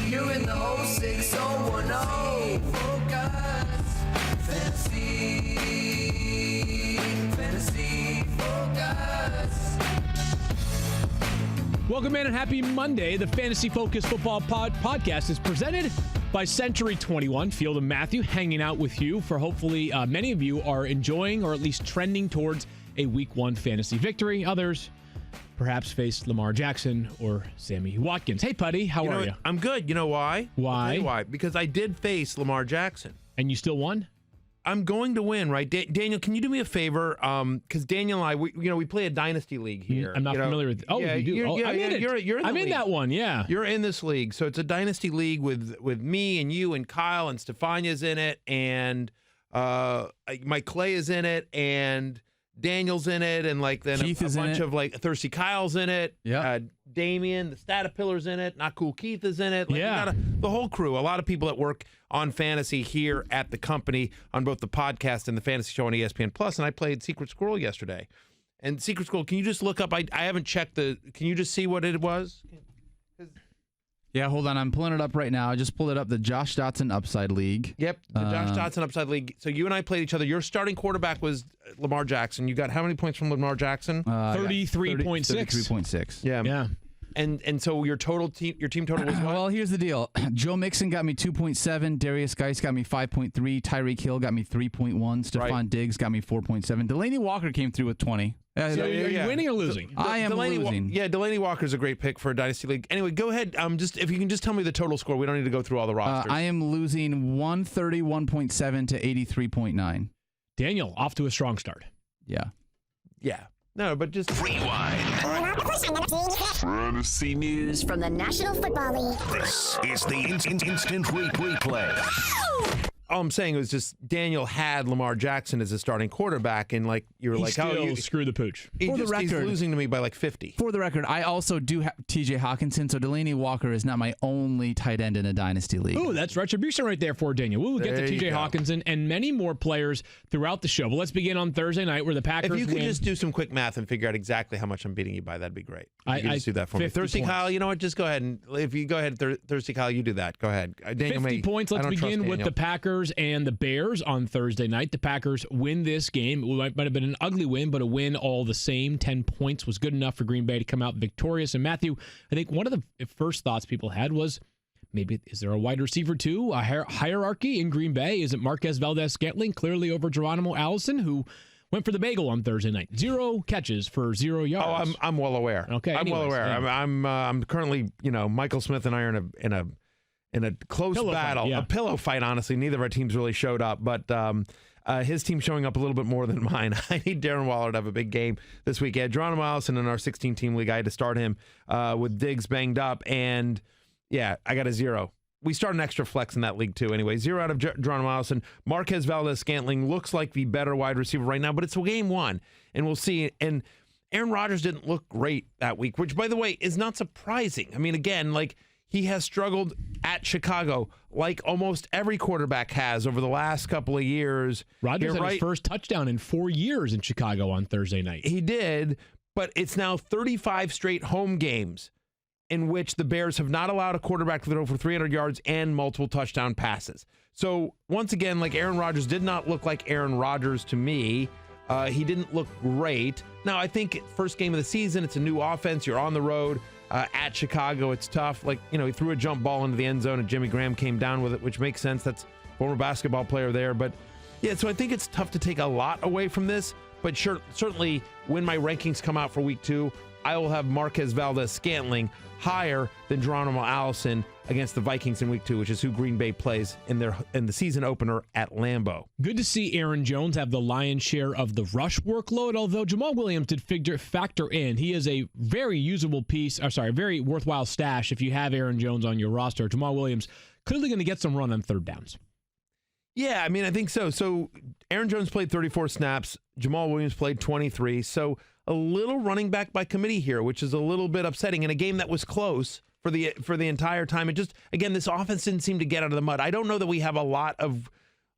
You're in the 06010. Focus. Fantasy Focus. Welcome in and happy Monday. The Fantasy Focus Football Podcast is presented by Century 21. Field and Matthew hanging out with you for hopefully many of you are enjoying or at least trending towards a Week 1 fantasy victory. Others perhaps face Lamar Jackson or Sammy Watkins. Hey, Putty, how are you? I'm good. You know why? Why? I'll tell you why. Because I did face Lamar Jackson. And you still won? I'm going to win, right? Daniel, can you do me a favor? Because Daniel and I, we play a dynasty league here. I'm not familiar with. Oh, yeah, you do. I'm in it. You're in the I'm league. in that one. Yeah, you're in this league, so it's a dynasty league with me and you and Kyle and Stefania's in it, and Mike Clay is in it, and Daniel's in it, and like then Keith a bunch of like Thirsty Kyle's in it. Yeah, Damien, the Statapillar's in it. Not Cool Keith is in it. Like, yeah, the whole crew. A lot of people that work on fantasy here at the company on both the podcast and the fantasy show on ESPN Plus. And I played Secret Squirrel yesterday. And Secret Squirrel, can you just look up? I haven't checked can you just see what it was? Yeah, hold on. I'm pulling it up right now. I just pulled it up. The Josh Dotson Upside League. Yep, the Josh Dotson Upside League. So you and I played each other. Your starting quarterback was Lamar Jackson. You got how many points from Lamar Jackson? 33.6. 33.6. Yeah. And so your team total was what? Well, here's the deal. Joe Mixon got me 2.7. Darius Geis got me 5.3. Tyreek Hill got me 3.1. Stephon Diggs got me 4.7. Delaney Walker came through with 20. So are you winning or losing? I am losing. Delaney Walker's a great pick for a dynasty league. Anyway, go ahead. Just if you can just tell me the total score. We don't need to go through all the rosters. I am losing 131.7 to 83.9. Daniel, off to a strong start. Yeah. No, but just rewind. Fantasy news from the National Football League. This is the instant replay. All I'm saying was just Daniel had Lamar Jackson as a starting quarterback, and like you were screw the pooch. For the record, he's losing to me by like 50. For the record, I also do have T.J. Hawkinson, so Delaney Walker is not my only tight end in a dynasty league. Ooh, that's retribution right there for Daniel. We'll get to T.J. Hawkinson and many more players throughout the show. But let's begin on Thursday night where the Packers win. If you could win. just do some quick math and figure out exactly how much I'm beating you by, that'd be great. You could just do that for me. Thirsty Kyle, you know what? Just go ahead and if you go ahead, Thirsty Kyle, you do that. Go ahead. Daniel 50 points. Let's begin with the Packers and the Bears on Thursday night. The Packers win this game. It might have been an ugly win, but a win all the same. 10 points was good enough for Green Bay to come out victorious. And Matthew, I think one of the first thoughts people had was maybe is there a wide receiver too? A hierarchy in Green Bay? Is it Marquez Valdez-Scantling clearly over Geronimo Allison, who went for the bagel on Thursday night? 0 catches for 0 yards. Oh, I'm well aware. Okay, I'm well aware. Yeah. I'm currently, Michael Smith and I are in a close battle, a pillow fight, honestly. Neither of our teams really showed up, but his team showing up a little bit more than mine. I need Darren Waller to have a big game this week. Yeah, Geronimo Allison in our 16-team league, I had to start him with Diggs banged up, and yeah, I got a 0. We start an extra flex in that league too. Anyway, 0 out of Geronimo Allison. Marquez Valdez-Scantling looks like the better wide receiver right now, but it's game 1, and we'll see. And Aaron Rodgers didn't look great that week, which, by the way, is not surprising. I mean, again, like, he has struggled at Chicago like almost every quarterback has over the last couple of years. Rodgers had his first touchdown in 4 years in Chicago on Thursday night. He did, but it's now 35 straight home games in which the Bears have not allowed a quarterback to throw for 300 yards and multiple touchdown passes. So once again, like, Aaron Rodgers did not look like Aaron Rodgers to me. He didn't look great. Now, I think first game of the season, it's a new offense. You're on the road. At Chicago, it's tough. Like, he threw a jump ball into the end zone and Jimmy Graham came down with it, which makes sense. That's a former basketball player there. But yeah, so I think it's tough to take a lot away from this. But certainly when my rankings come out for week 2, I will have Marquez Valdez-Scantling higher than Geronimo Allison against the Vikings in week 2, which is who Green Bay plays in the season opener at Lambeau. Good to see Aaron Jones have the lion's share of the rush workload, although Jamal Williams did factor in. He is a very usable very worthwhile stash if you have Aaron Jones on your roster. Jamal Williams clearly going to get some run on third downs. Yeah, I mean, I think so. So Aaron Jones played 34 snaps. Jamal Williams played 23. So a little running back by committee here, which is a little bit upsetting in a game that was close for the entire time. It just, again, this offense didn't seem to get out of the mud. I don't know that we have a lot of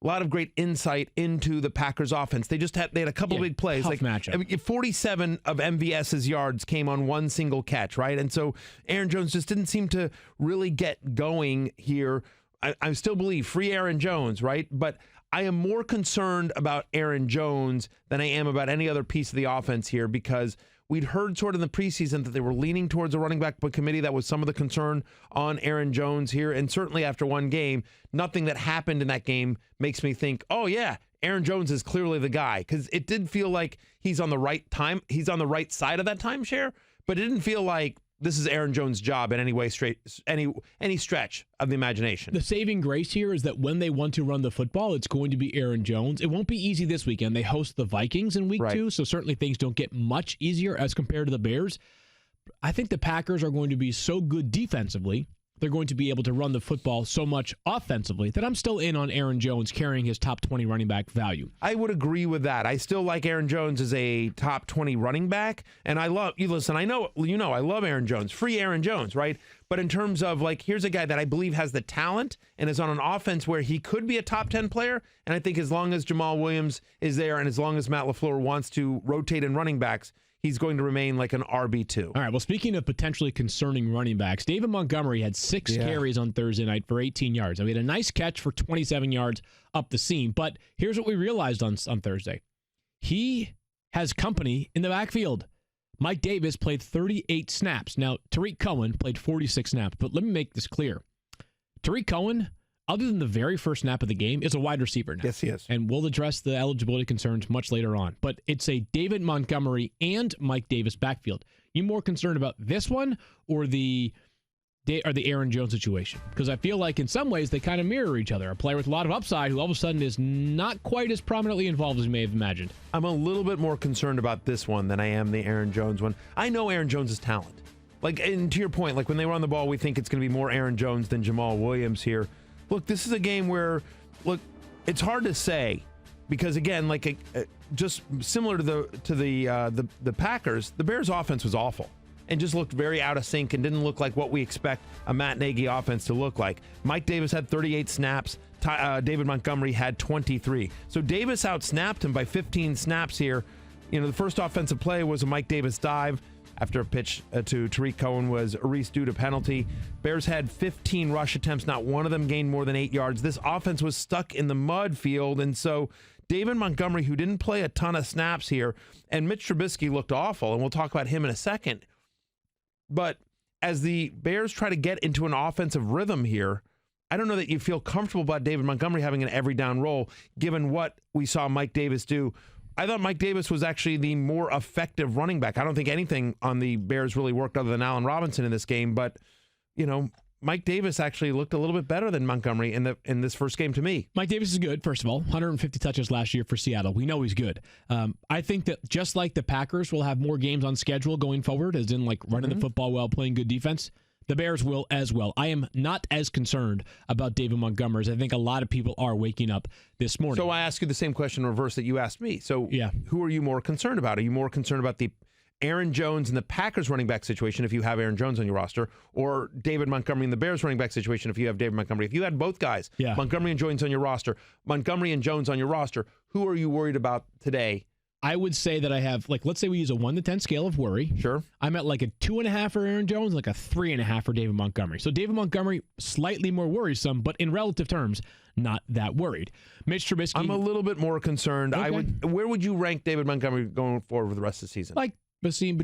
a lot of great insight into the Packers offense. They had a couple big plays. Tough matchup. I mean, 47 of MVS's yards came on one single catch, right? And so Aaron Jones just didn't seem to really get going here. I still believe free Aaron Jones, right? But I am more concerned about Aaron Jones than I am about any other piece of the offense here, because we'd heard sort of in the preseason that they were leaning towards a running back committee. That was some of the concern on Aaron Jones here. And certainly after one game, nothing that happened in that game makes me think, oh yeah, Aaron Jones is clearly the guy. Because it did feel like he's on the right side of that timeshare, but it didn't feel like this is Aaron Jones' job in any way, any stretch of the imagination. The saving grace here is that when they want to run the football, it's going to be Aaron Jones. It won't be easy this weekend. They host the Vikings in week 2, so certainly things don't get much easier as compared to the Bears. I think the Packers are going to be so good defensively, they're going to be able to run the football so much offensively that I'm still in on Aaron Jones carrying his top 20 running back value. I would agree with that. I still like Aaron Jones as a top 20 running back. And I love, I love Aaron Jones, free Aaron Jones, right? But in terms of here's a guy that I believe has the talent and is on an offense where he could be a top 10 player. And I think as long as Jamal Williams is there and as long as Matt LaFleur wants to rotate in running backs, he's going to remain like an RB2. All right, well, speaking of potentially concerning running backs, David Montgomery had 6 carries on Thursday night for 18 yards. I mean, a nice catch for 27 yards up the seam. But here's what we realized on Thursday. He has company in the backfield. Mike Davis played 38 snaps. Now, Tariq Cohen played 46 snaps. But let me make this clear. Tariq Cohen, other than the very first snap of the game, is a wide receiver now. Yes, he is. And we'll address the eligibility concerns much later on. But it's a David Montgomery and Mike Davis backfield. You more concerned about this one or the Aaron Jones situation? Because I feel like in some ways they kind of mirror each other. A player with a lot of upside who all of a sudden is not quite as prominently involved as you may have imagined. I'm a little bit more concerned about this one than I am the Aaron Jones one. I know Aaron Jones' talent. And to your point, when they run the ball, we think it's going to be more Aaron Jones than Jamal Williams here. Look, this is a game where, it's hard to say because again, just similar to the Packers, the Bears' offense was awful and just looked very out of sync and didn't look like what we expect a Matt Nagy offense to look like. Mike Davis had 38 snaps. David Montgomery had 23. So Davis outsnapped him by 15 snaps here. The first offensive play was a Mike Davis dive after a pitch to Tariq Cohen was erased due to penalty. Bears had 15 rush attempts. Not one of them gained more than 8 yards. This offense was stuck in the mud field. And so David Montgomery, who didn't play a ton of snaps here, and Mitch Trubisky looked awful, and we'll talk about him in a second. But as the Bears try to get into an offensive rhythm here, I don't know that you feel comfortable about David Montgomery having an every down role, given what we saw Mike Davis do. I thought Mike Davis was actually the more effective running back. I don't think anything on the Bears really worked other than Allen Robinson in this game, but Mike Davis actually looked a little bit better than Montgomery in this first game to me. Mike Davis is good, first of all. 150 touches last year for Seattle. We know he's good. I think that just like the Packers will have more games on schedule going forward, as in running the football well, playing good defense, the Bears will as well. I am not as concerned about David Montgomery as I think a lot of people are waking up this morning. So I ask you the same question in reverse that you asked me. So who are you more concerned about? Are you more concerned about the Aaron Jones and the Packers running back situation if you have Aaron Jones on your roster, or David Montgomery and the Bears running back situation if you have David Montgomery? If you had both guys, Montgomery and Jones on your roster, Montgomery and Jones on your roster, who are you worried about today? I would say that I have, let's say we use a 1 to 10 scale of worry. Sure. I'm at a 2.5 for Aaron Jones, a 3.5 for David Montgomery. So David Montgomery, slightly more worrisome, but in relative terms, not that worried. Mitch Trubisky. I'm a little bit more concerned. Okay. Where would you rank David Montgomery going forward for the rest of the season? Between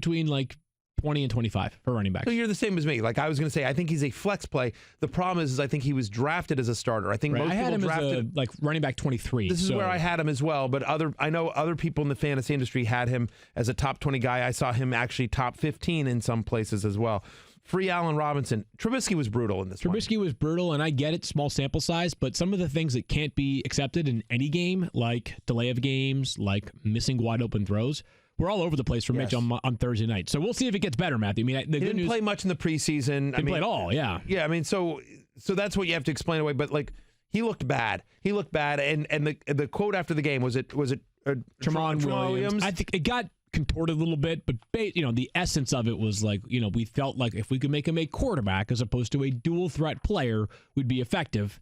20 and 25 for running backs. So you're the same as me. I was going to say, I think he's a flex play. The problem is I think he was drafted as a starter. I think most I had people him drafted as running back 23. This is where I had him as well. But I know other people in the fantasy industry had him as a top 20 guy. I saw him actually top 15 in some places as well. Free Allen Robinson. Trubisky was brutal in this one. Trubisky was brutal, and I get it, small sample size, but some of the things that can't be accepted in any game, like delay of games, like missing wide open throws, we're all over the place for Mitch on Thursday night. So we'll see if it gets better, Matthew. He didn't play much in the preseason. Didn't play at all, yeah. Yeah, so that's what you have to explain away. But he looked bad. He looked bad. And the quote after the game was it Tramon Williams. I think it got contorted a little bit, but the essence of it was we felt like if we could make him a quarterback as opposed to a dual threat player, we'd be effective.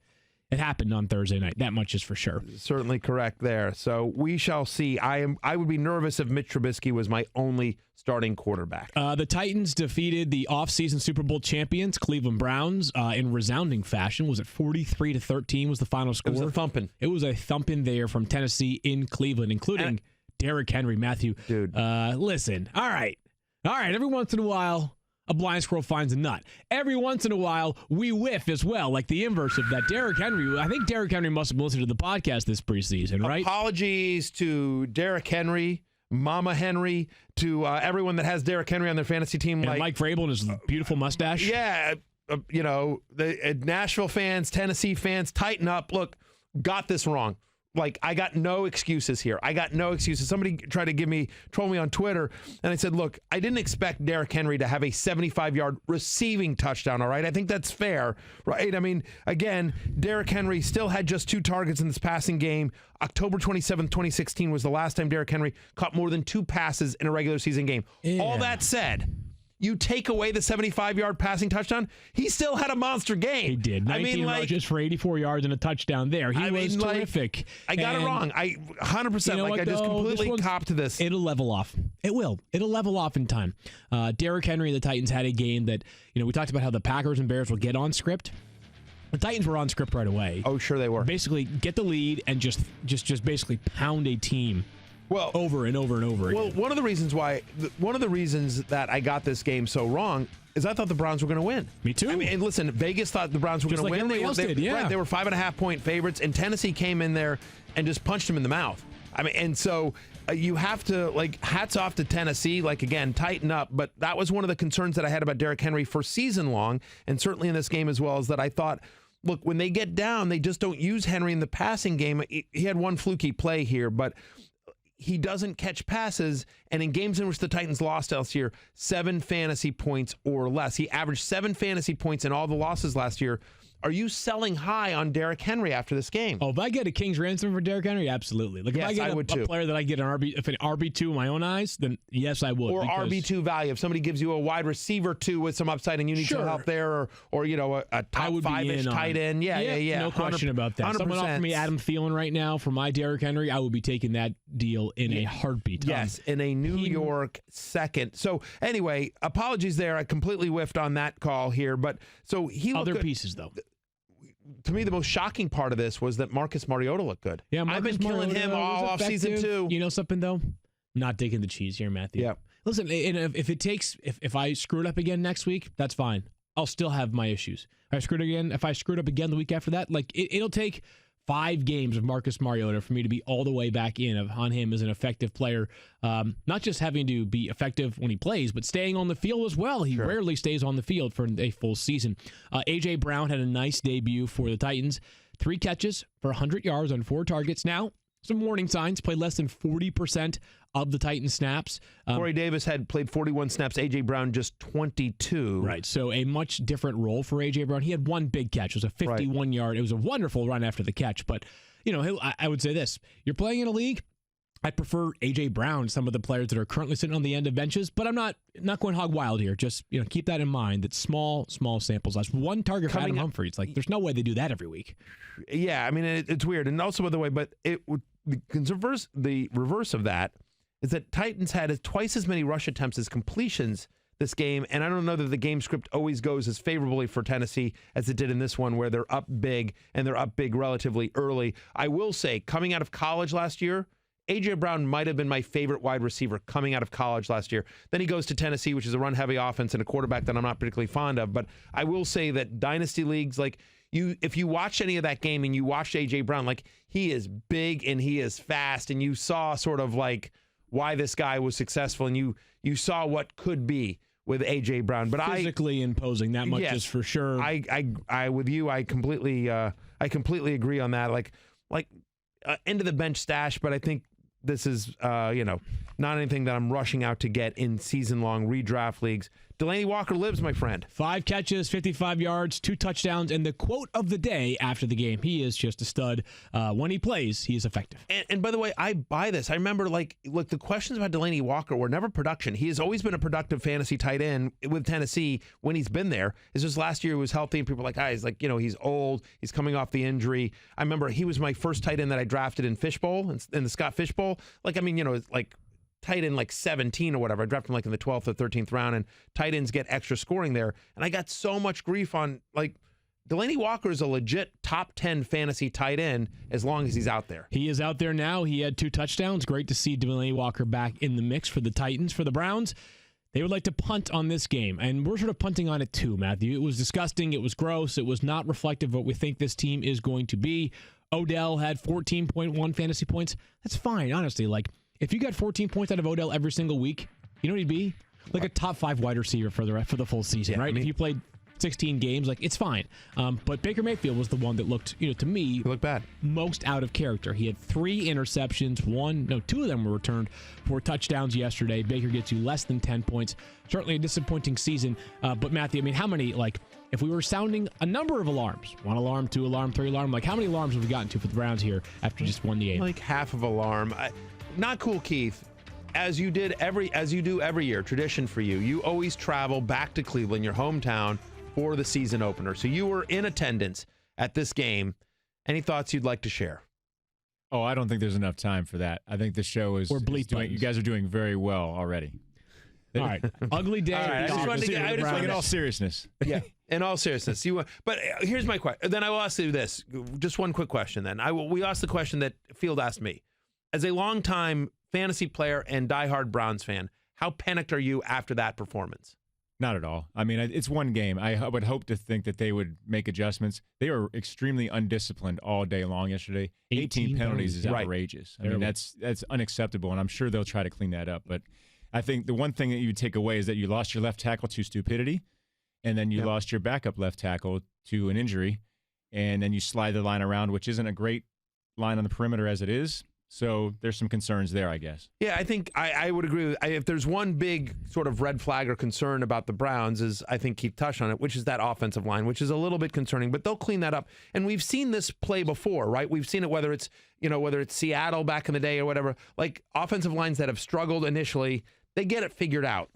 It happened on Thursday night. That much is for sure. Certainly correct there. So we shall see. I would be nervous if Mitch Trubisky was my only starting quarterback. The Titans defeated the offseason Super Bowl champions, Cleveland Browns, in resounding fashion. Was it 43-13 was the final score? It was a thumping. It was a thumping there from Tennessee in Cleveland, including Derrick Henry. Matthew, dude, listen. All right. Every once in a while, a blind squirrel finds a nut. Every once in a while, we whiff as well, like the inverse of that. Derrick Henry, I think Derrick Henry must have listened to the podcast this preseason, right? Apologies to Derrick Henry, Mama Henry, to everyone that has Derrick Henry on their fantasy team. And like Mike Vrabel and his beautiful mustache. Yeah, the Nashville fans, Tennessee fans, tighten up. Look, got this wrong. Like, I got no excuses here. I got no excuses. Somebody tried to troll me on Twitter, and I said, look, I didn't expect Derrick Henry to have a 75-yard receiving touchdown, all right? I think that's fair, right? I mean, again, Derrick Henry still had just 2 targets in this passing game. October 27th, 2016 was the last time Derrick Henry caught more than 2 passes in a regular season game. Yeah. All that said, you take away the 75-yard passing touchdown, he still had a monster game. He did. 19 rushes for 84 yards and a touchdown there. He was terrific. I got it wrong. I 100%. I just completely copped to this. It'll level off. It will. It'll level off in time. Derrick Henry and the Titans had a game that, we talked about how the Packers and Bears will get on script. The Titans were on script right away. Oh, sure they were. Basically, get the lead and just basically pound a team. Well, over and over and over again. Well, one of the reasons that I got this game so wrong is I thought the Browns were going to win. Me too. I mean, and listen, Vegas thought the Browns were going to win. Everybody else did, yeah. Right, they were 5.5-point favorites, and Tennessee came in there and just punched them in the mouth. I mean, and so you have to, hats off to Tennessee. Again, tighten up. But that was one of the concerns that I had about Derrick Henry for season long, and certainly in this game as well, is that I thought, look, when they get down, they just don't use Henry in the passing game. He had one fluky play here, but he doesn't catch passes, and in games in which the Titans lost last year, 7 fantasy points or less. He averaged 7 fantasy points in all the losses last year. Are you selling high on Derrick Henry after this game? Oh, if I get a king's ransom for Derrick Henry, absolutely. If I get a player that I get an RB2 in my own eyes, then yes, I would. Or RB2 value. If somebody gives you a wide receiver 2 with some upside and you need some help there, or a top 5-ish tight end. Yeah. No question about that. 100%. Someone offered me Adam Thielen right now for my Derrick Henry, I would be taking that deal in a heartbeat. Yes, in a New York second. So anyway, apologies there. I completely whiffed on that call here. But so he looked other good. Pieces, though. To me, the most shocking part of this was that Marcus Mariota looked good. Yeah, I've been killing him all off season 2. You know something, though? Not digging the cheese here, Matthew. Yeah. Listen, if I screw it up again next week, that's fine. I'll still have my issues. If I screwed up again the week after that, it'll take 5 games of Marcus Mariota for me to be all the way back on him as an effective player. Not just having to be effective when he plays, but staying on the field as well. He rarely stays on the field for a full season. A.J. Brown had a nice debut for the Titans. 3 catches for 100 yards on 4 targets. Now, some warning signs. Played less than 40% of the Titans snaps. Corey Davis had played 41 snaps. A.J. Brown just 22. Right, so a much different role for A.J. Brown. He had 1 big catch. It was a 51-yard. It was a wonderful run after the catch. But, I would say this. You're playing in a league, I prefer A.J. Brown, some of the players that are currently sitting on the end of benches, but I'm not going hog wild here. Just keep that in mind. That small samples. That's 1 target for Adam Humphrey. It's there's no way they do that every week. Yeah, I mean it's weird. And also, by the way, but the reverse of that is that Titans had twice as many rush attempts as completions this game, and I don't know that the game script always goes as favorably for Tennessee as it did in this one, where they're up big, and they're up big relatively early. I will say, coming out of college last year, A.J. Brown might have been my favorite wide receiver coming out of college last year. Then he goes to Tennessee, which is a run-heavy offense and a quarterback that I'm not particularly fond of. But I will say that dynasty leagues, if you watched any of that game and you watched A.J. Brown, he is big and he is fast, and you saw sort of why this guy was successful, and you saw what could be with A.J. Brown. But physically imposing, that much is for sure. I with you, I completely agree on that. Into the bench stash, but I think this is not anything that I'm rushing out to get in season-long redraft leagues. Delaney Walker lives, my friend. 5 catches, 55 yards, 2 touchdowns, and the quote of the day after the game, he is just a stud. When he plays, he is effective. And by the way, I buy this. I remember, look, the questions about Delaney Walker were never production. He has always been a productive fantasy tight end with Tennessee when he's been there. It's just last year he was healthy, and people were like, he's he's old. He's coming off the injury. I remember he was my first tight end that I drafted in Fishbowl, in the Scott Fishbowl. Tight end 17 or whatever. I drafted him in the 12th or 13th round, and tight ends get extra scoring there. And I got so much grief on, Delaney Walker is a legit top 10 fantasy tight end as long as he's out there. He is out there now. He had 2 touchdowns. Great to see Delaney Walker back in the mix for the Titans. For the Browns, they would like to punt on this game, and we're sort of punting on it too, Matthew. It was disgusting. It was gross. It was not reflective of what we think this team is going to be. Odell had 14.1 fantasy points. That's fine, honestly. If you got 14 points out of Odell every single week, you know what he'd be? A top 5 wide receiver for the full season, right? If you played 16 games, it's fine. But Baker Mayfield was the one that looked, to me, he looked bad, most out of character. He had 3 interceptions. 2 of them were returned for touchdowns yesterday. Baker gets you less than 10 points. Certainly a disappointing season. But Matthew, how many, if we were sounding a number of alarms, 1 alarm, 2 alarm, 3 alarm, how many alarms have we gotten to for the Browns here after just won the game? Half of alarm. Not cool, Keith. As you do every year, tradition for you. You always travel back to Cleveland, your hometown, for the season opener. So you were in attendance at this game. Any thoughts you'd like to share? Oh, I don't think there's enough time for that. I think the show is. You guys are doing very well already. All right, ugly day. All right, I just wanted to get in all seriousness. Yeah, in all seriousness. But here's my question. Then I will ask you this. Just one quick question. Then we asked the question that Field asked me. As a longtime fantasy player and diehard Browns fan, how panicked are you after that performance? Not at all. It's one game. I would hope to think that they would make adjustments. They were extremely undisciplined all day long yesterday. 18 penalties is outrageous. Right. That's unacceptable, and I'm sure they'll try to clean that up. But I think the one thing that you would take away is that you lost your left tackle to stupidity, and then you lost your backup left tackle to an injury, and then you slide the line around, which isn't a great line on the perimeter as it is. So there's some concerns there, I guess. Yeah, I think I would agree with. If there's one big sort of red flag or concern about the Browns, is I think Keith touched on it, which is that offensive line, which is a little bit concerning. But they'll clean that up, and we've seen this play before, right? We've seen it whether it's Seattle back in the day or whatever. Offensive lines that have struggled initially, they get it figured out.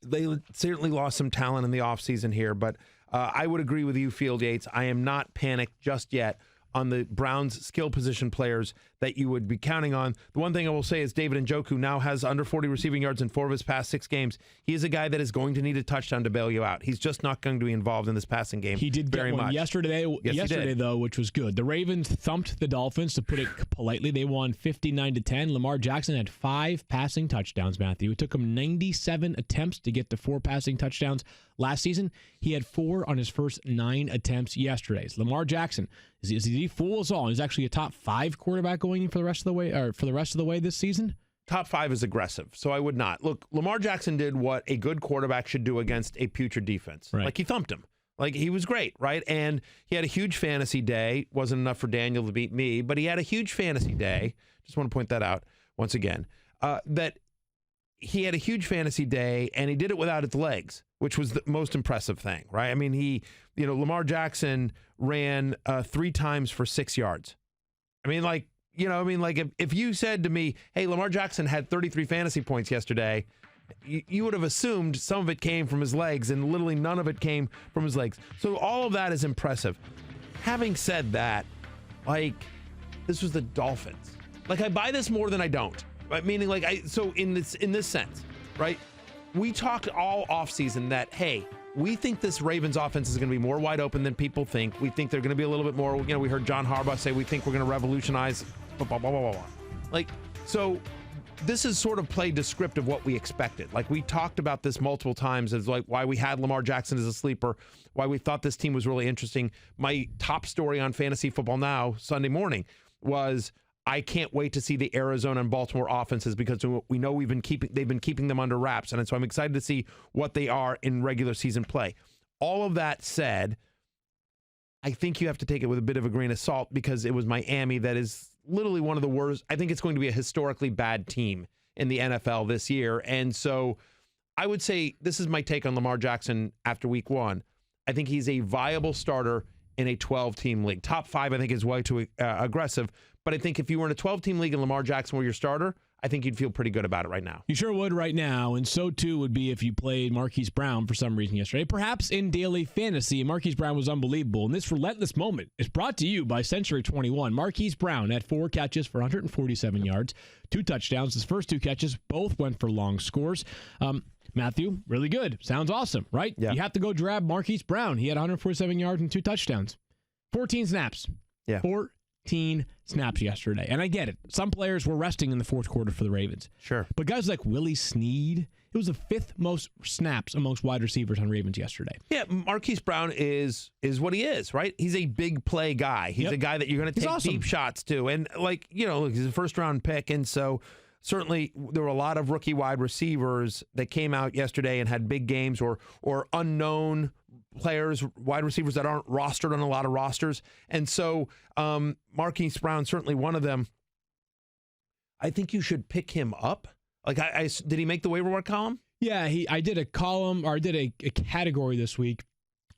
They certainly lost some talent in the offseason here, but I would agree with you, Field Yates. I am not panicked just yet on the Browns' skill position players that you would be counting on. The one thing I will say is David Njoku now has under 40 receiving yards in 4 of his past 6 games. He is a guy that is going to need a touchdown to bail you out. He's just not going to be involved in this passing game. He did very get one much yesterday though, which was good. The Ravens thumped the Dolphins, to put it politely. They won 59-10. Lamar Jackson had 5 passing touchdowns, Matthew. It took him 97 attempts to get to 4 passing touchdowns last season. He had 4 on his first 9 attempts yesterday. So Lamar Jackson, is he fool us all? He's actually a top 5 quarterback going for the rest of the way this season. Top 5 is aggressive, so I would not. Look, Lamar Jackson did what a good quarterback should do against a putrid defense. Right. He thumped him. He was great, right? And he had a huge fantasy day. Wasn't enough for Daniel to beat me, but he had a huge fantasy day. Just want to point that out once again. That he had a huge fantasy day, and he did it without its legs, which was the most impressive thing, right? Lamar Jackson ran 3 times for 6 yards. If you said to me, hey, Lamar Jackson had 33 fantasy points yesterday, you would have assumed some of it came from his legs, and literally none of it came from his legs. So all of that is impressive. Having said that, this was the Dolphins. I buy this more than I don't. Right? Meaning, so in this sense, right? We talked all offseason that, hey, we think this Ravens offense is going to be more wide open than people think. We think they're going to be a little bit more, we heard John Harbaugh say, we think we're going to revolutionize, blah, blah, blah, blah, blah. So this is sort of played descriptive of what we expected. We talked about this multiple times as why we had Lamar Jackson as a sleeper, why we thought this team was really interesting. My top story on Fantasy Football Now Sunday morning was, I can't wait to see the Arizona and Baltimore offenses, because we know they've been keeping them under wraps. And so I'm excited to see what they are in regular season play. All of that said, I think you have to take it with a bit of a grain of salt, because it was Miami that is literally one of the worst. I think it's going to be a historically bad team in the NFL this year. And so I would say this is my take on Lamar Jackson after week 1. I think he's a viable starter in a 12-team league. Top 5, I think, is way too aggressive. But I think if you were in a 12-team league and Lamar Jackson were your starter, I think you'd feel pretty good about it right now. You sure would right now, and so too would be if you played Marquise Brown for some reason yesterday. Perhaps in daily fantasy, Marquise Brown was unbelievable. And this relentless moment is brought to you by Century 21. Marquise Brown had 4 catches for 147 yards, 2 touchdowns. His first 2 catches both went for long scores. Matthew, really good. Sounds awesome, right? Yeah. You have to go grab Marquise Brown. He had 147 yards and 2 touchdowns. 14 snaps. Yeah. 14 snaps yesterday. And I get it. Some players were resting in the fourth quarter for the Ravens. Sure. But guys like Willie Snead, it was the 5th most snaps amongst wide receivers on Ravens yesterday. Yeah, Marquise Brown is what he is, right? He's a big play guy. He's a guy that you're going to take deep shots to. And, he's a first-round pick, and so certainly there were a lot of rookie wide receivers that came out yesterday and had big games or unknown players, wide receivers that aren't rostered on a lot of rosters. And so Marquise Brown, certainly one of them. I think you should pick him up. Like, did he make the waiver wire column? Yeah, I did a column, or I did a category this week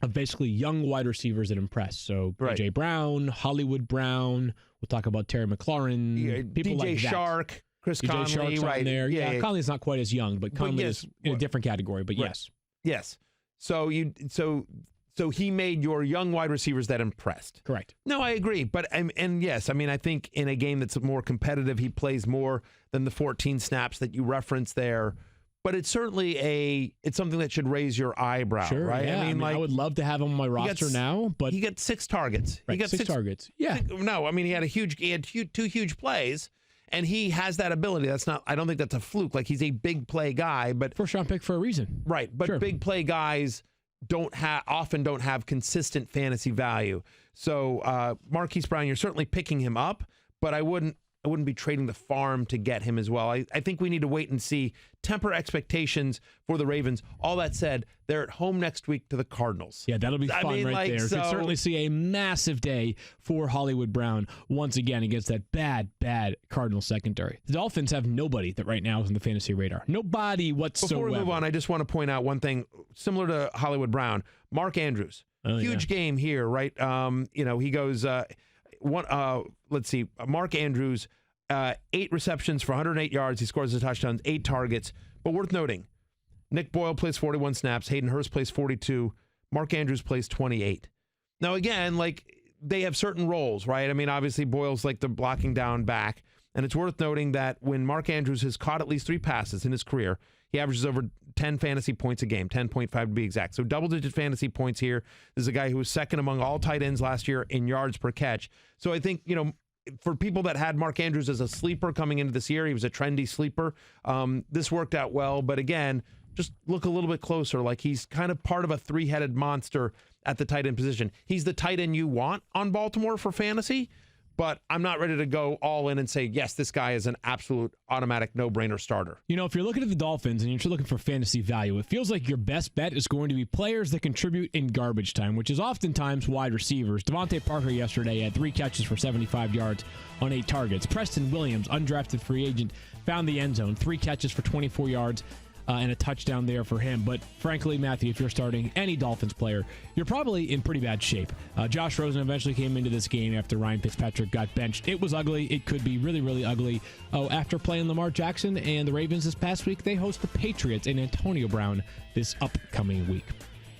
of basically young wide receivers that impress. So Right. DJ Brown, Hollywood Brown. We'll talk about Terry McLaurin. People DJ like that. Shark, Chris DJ Conley, Shark's right? on there. Yeah, Conley's not quite as young, but Conley yes, is in a different category. But right. yes. Yes. So he made your young wide receivers that impressed. Correct. No, I agree. But and yes, I mean, I think in a game that's more competitive, he plays more than the 14 snaps that you referenced there. But it's certainly it's something that should raise your eyebrow, Sure, right? yeah. I mean, I would love to have him on my roster now, but he got 6 targets. right, He got 6 targets. Yeah. No, I mean, he had 2 huge plays, and he has that ability. I don't think that's a fluke. Like, he's a big play guy, but First round pick for a reason. right. But Sure. big play guys often don't have consistent fantasy value. So Marquise Brown, you're certainly picking him up, but I wouldn't be trading the farm to get him as well. I think we need to wait and see, temper expectations for the Ravens. All that said, they're at home next week to the Cardinals. Yeah, that'll be fun there. You could certainly see a massive day for Hollywood Brown once again against that bad Cardinals secondary. The Dolphins have nobody that right now is on the fantasy radar. Nobody whatsoever. Before we move on, I just want to point out one thing similar to Hollywood Brown. Mark Andrews, huge game here, right? He goes let's see, Mark Andrews, 8 receptions for 108 yards. He scores a touchdown, 8 targets. But worth noting, Nick Boyle plays 41 snaps. Hayden Hurst plays 42. Mark Andrews plays 28. Now, again, they have certain roles, right? I mean, obviously, Boyle's like the blocking down back. And it's worth noting that when Mark Andrews has caught at least 3 passes in his career, he averages over 10 fantasy points a game, 10.5 to be exact. So double-digit fantasy points here. This is a guy who was second among all tight ends last year in yards per catch. So I think, for people that had Mark Andrews as a sleeper coming into this year, he was a trendy sleeper. This worked out well. But again, just look a little bit closer. Like, he's kind of part of a 3-headed monster at the tight end position. He's the tight end you want on Baltimore for fantasy. But I'm not ready to go all in and say, yes, this guy is an absolute automatic no-brainer starter. If you're looking at the Dolphins and you're looking for fantasy value, it feels like your best bet is going to be players that contribute in garbage time, which is oftentimes wide receivers. Devontae Parker yesterday had 3 catches for 75 yards on 8 targets. Preston Williams, undrafted free agent, found the end zone, 3 catches for 24 yards. And a touchdown there for him. But frankly, Matthew, if you're starting any Dolphins player, you're probably in pretty bad shape. Josh Rosen eventually came into this game after Ryan Fitzpatrick got benched. It was ugly. It could be really, really ugly. After playing Lamar Jackson and the Ravens this past week, they host the Patriots and Antonio Brown this upcoming week.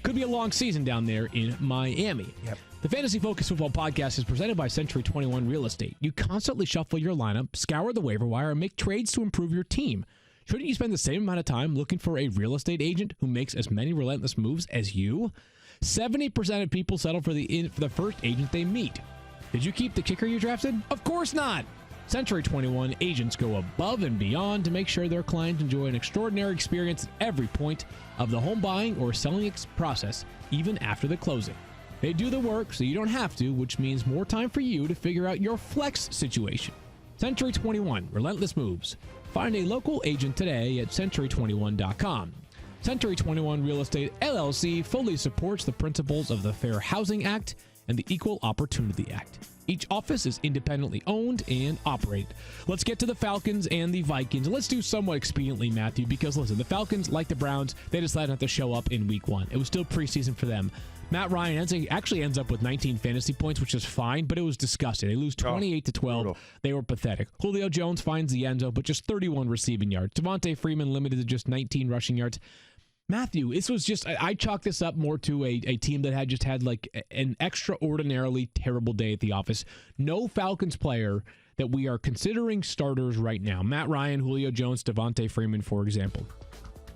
Could be a long season down there in Miami. Yep. The Fantasy Focus Football Podcast is presented by Century 21 Real Estate. You constantly shuffle your lineup, scour the waiver wire, and make trades to improve your team. Shouldn't you spend the same amount of time looking for a real estate agent who makes as many relentless moves as you? 70% of people settle for the first agent they meet. Did you keep the kicker you drafted? Of course not. Century 21 agents go above and beyond to make sure their clients enjoy an extraordinary experience at every point of the home buying or selling process, even after the closing. They do the work so you don't have to, which means more time for you to figure out your flex situation. Century 21, relentless moves. Find a local agent today at century21.com. Century 21 Real Estate LLC fully supports the principles of the Fair Housing Act and the Equal Opportunity Act. Each office is independently owned and operated. Let's get to the Falcons and the Vikings. Let's do somewhat expediently, Matthew, because listen, the Falcons, like the Browns, they decided not to show up in week 1. It was still preseason for them. Matt Ryan actually ends up with 19 fantasy points, which is fine, but it was disgusting. They lose 28-12. Brutal. They were pathetic. Julio Jones finds the end zone, but just 31 receiving yards. Devontae Freeman limited to just 19 rushing yards. Matthew, this was just, I chalk this up more to a team that had just had like an extraordinarily terrible day at the office. No Falcons player that we are considering starters right now. Matt Ryan, Julio Jones, Devontae Freeman, for example.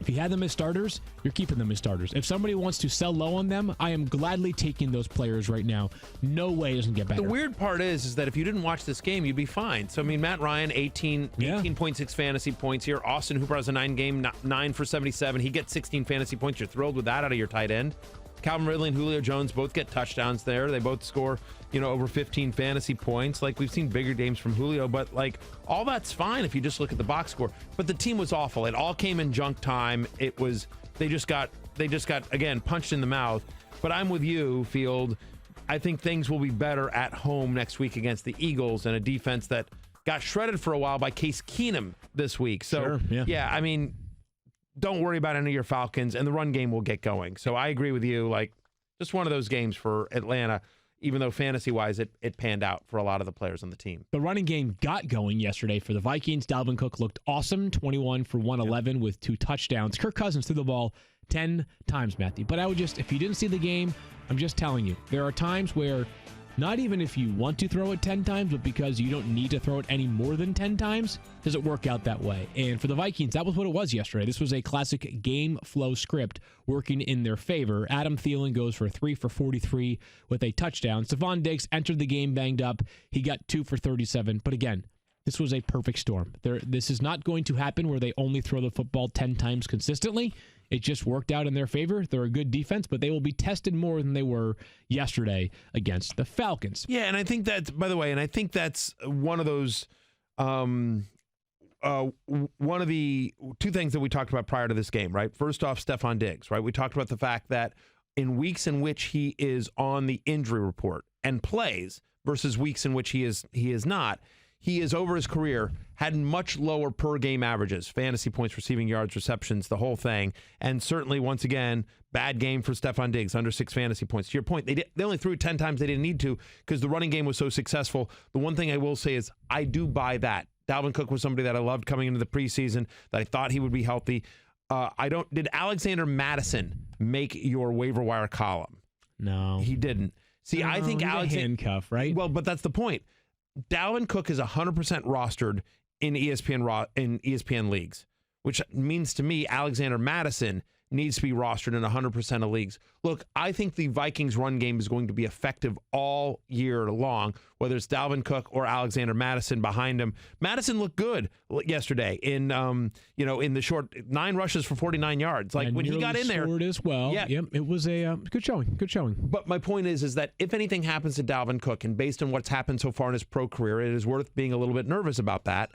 If you had them as starters, you're keeping them as starters. If somebody wants to sell low on them, I am gladly taking those players right now. No way it doesn't get better. The weird part is that if you didn't watch this game, you'd be fine. So, I mean, Matt Ryan, 18.6 fantasy points here. Austin Hooper has a 9-game, 9 for 77. He gets 16 fantasy points. You're thrilled with that out of your tight end. Calvin Ridley and Julio Jones both get touchdowns there. They both score, over 15 fantasy points. Like, we've seen bigger games from Julio, but like all that's fine if you just look at the box score. But the team was awful. It all came in junk time. It was they just got again punched in the mouth. But I'm with you, Field. I think things will be better at home next week against the Eagles and a defense that got shredded for a while by Case Keenum this week. So sure, yeah, I mean, don't worry about any of your Falcons, and the run game will get going. So I agree with you. Like, just one of those games for Atlanta, even though fantasy-wise it panned out for a lot of the players on the team. The running game got going yesterday for the Vikings. Dalvin Cook looked awesome, 21 for 111 with 2 touchdowns. Kirk Cousins threw the ball 10 times, Matthew. But if you didn't see the game, I'm just telling you, there are times where not even if you want to throw it 10 times, but because you don't need to throw it any more than 10 times, does it work out that way. And for the Vikings, that was what it was yesterday. This was a classic game flow script working in their favor. Adam Thielen goes for 3 for 43 with a touchdown. Stephon Diggs entered the game banged up. He got 2 for 37. But again, this was a perfect storm. This is not going to happen where they only throw the football 10 times consistently. It just worked out in their favor. They're a good defense, but they will be tested more than they were yesterday against the Falcons. Yeah, and I think that's, by the way, one of those, one of the 2 things that we talked about prior to this game, right? First off, Stephon Diggs, right? We talked about the fact that in weeks in which he is on the injury report and plays versus weeks in which he is not, he is over his career had much lower per game averages, fantasy points, receiving yards, receptions, the whole thing. And certainly, once again, bad game for Stephon Diggs, under 6 fantasy points. To your point, they only threw it 10 times. They didn't need to because the running game was so successful. The one thing I will say is I do buy that. Dalvin Cook was somebody that I loved coming into the preseason, that I thought he would be healthy. Did Alexander Mattison make your waiver wire column? No. He didn't. See, I think Alexander handcuff, right? Well, but that's the point. Dalvin Cook is 100% rostered in ESPN leagues, which means to me Alexander Mattison needs to be rostered in 100% of leagues. Look, I think the Vikings run game is going to be effective all year long, whether it's Dalvin Cook or Alexander Mattison behind him. Madison looked good yesterday in the short 9 rushes for 49 yards. Like, when he got in there, as well. Yeah, yep, it was a good showing. Good showing. But my point is that if anything happens to Dalvin Cook, and based on what's happened so far in his pro career, it is worth being a little bit nervous about that.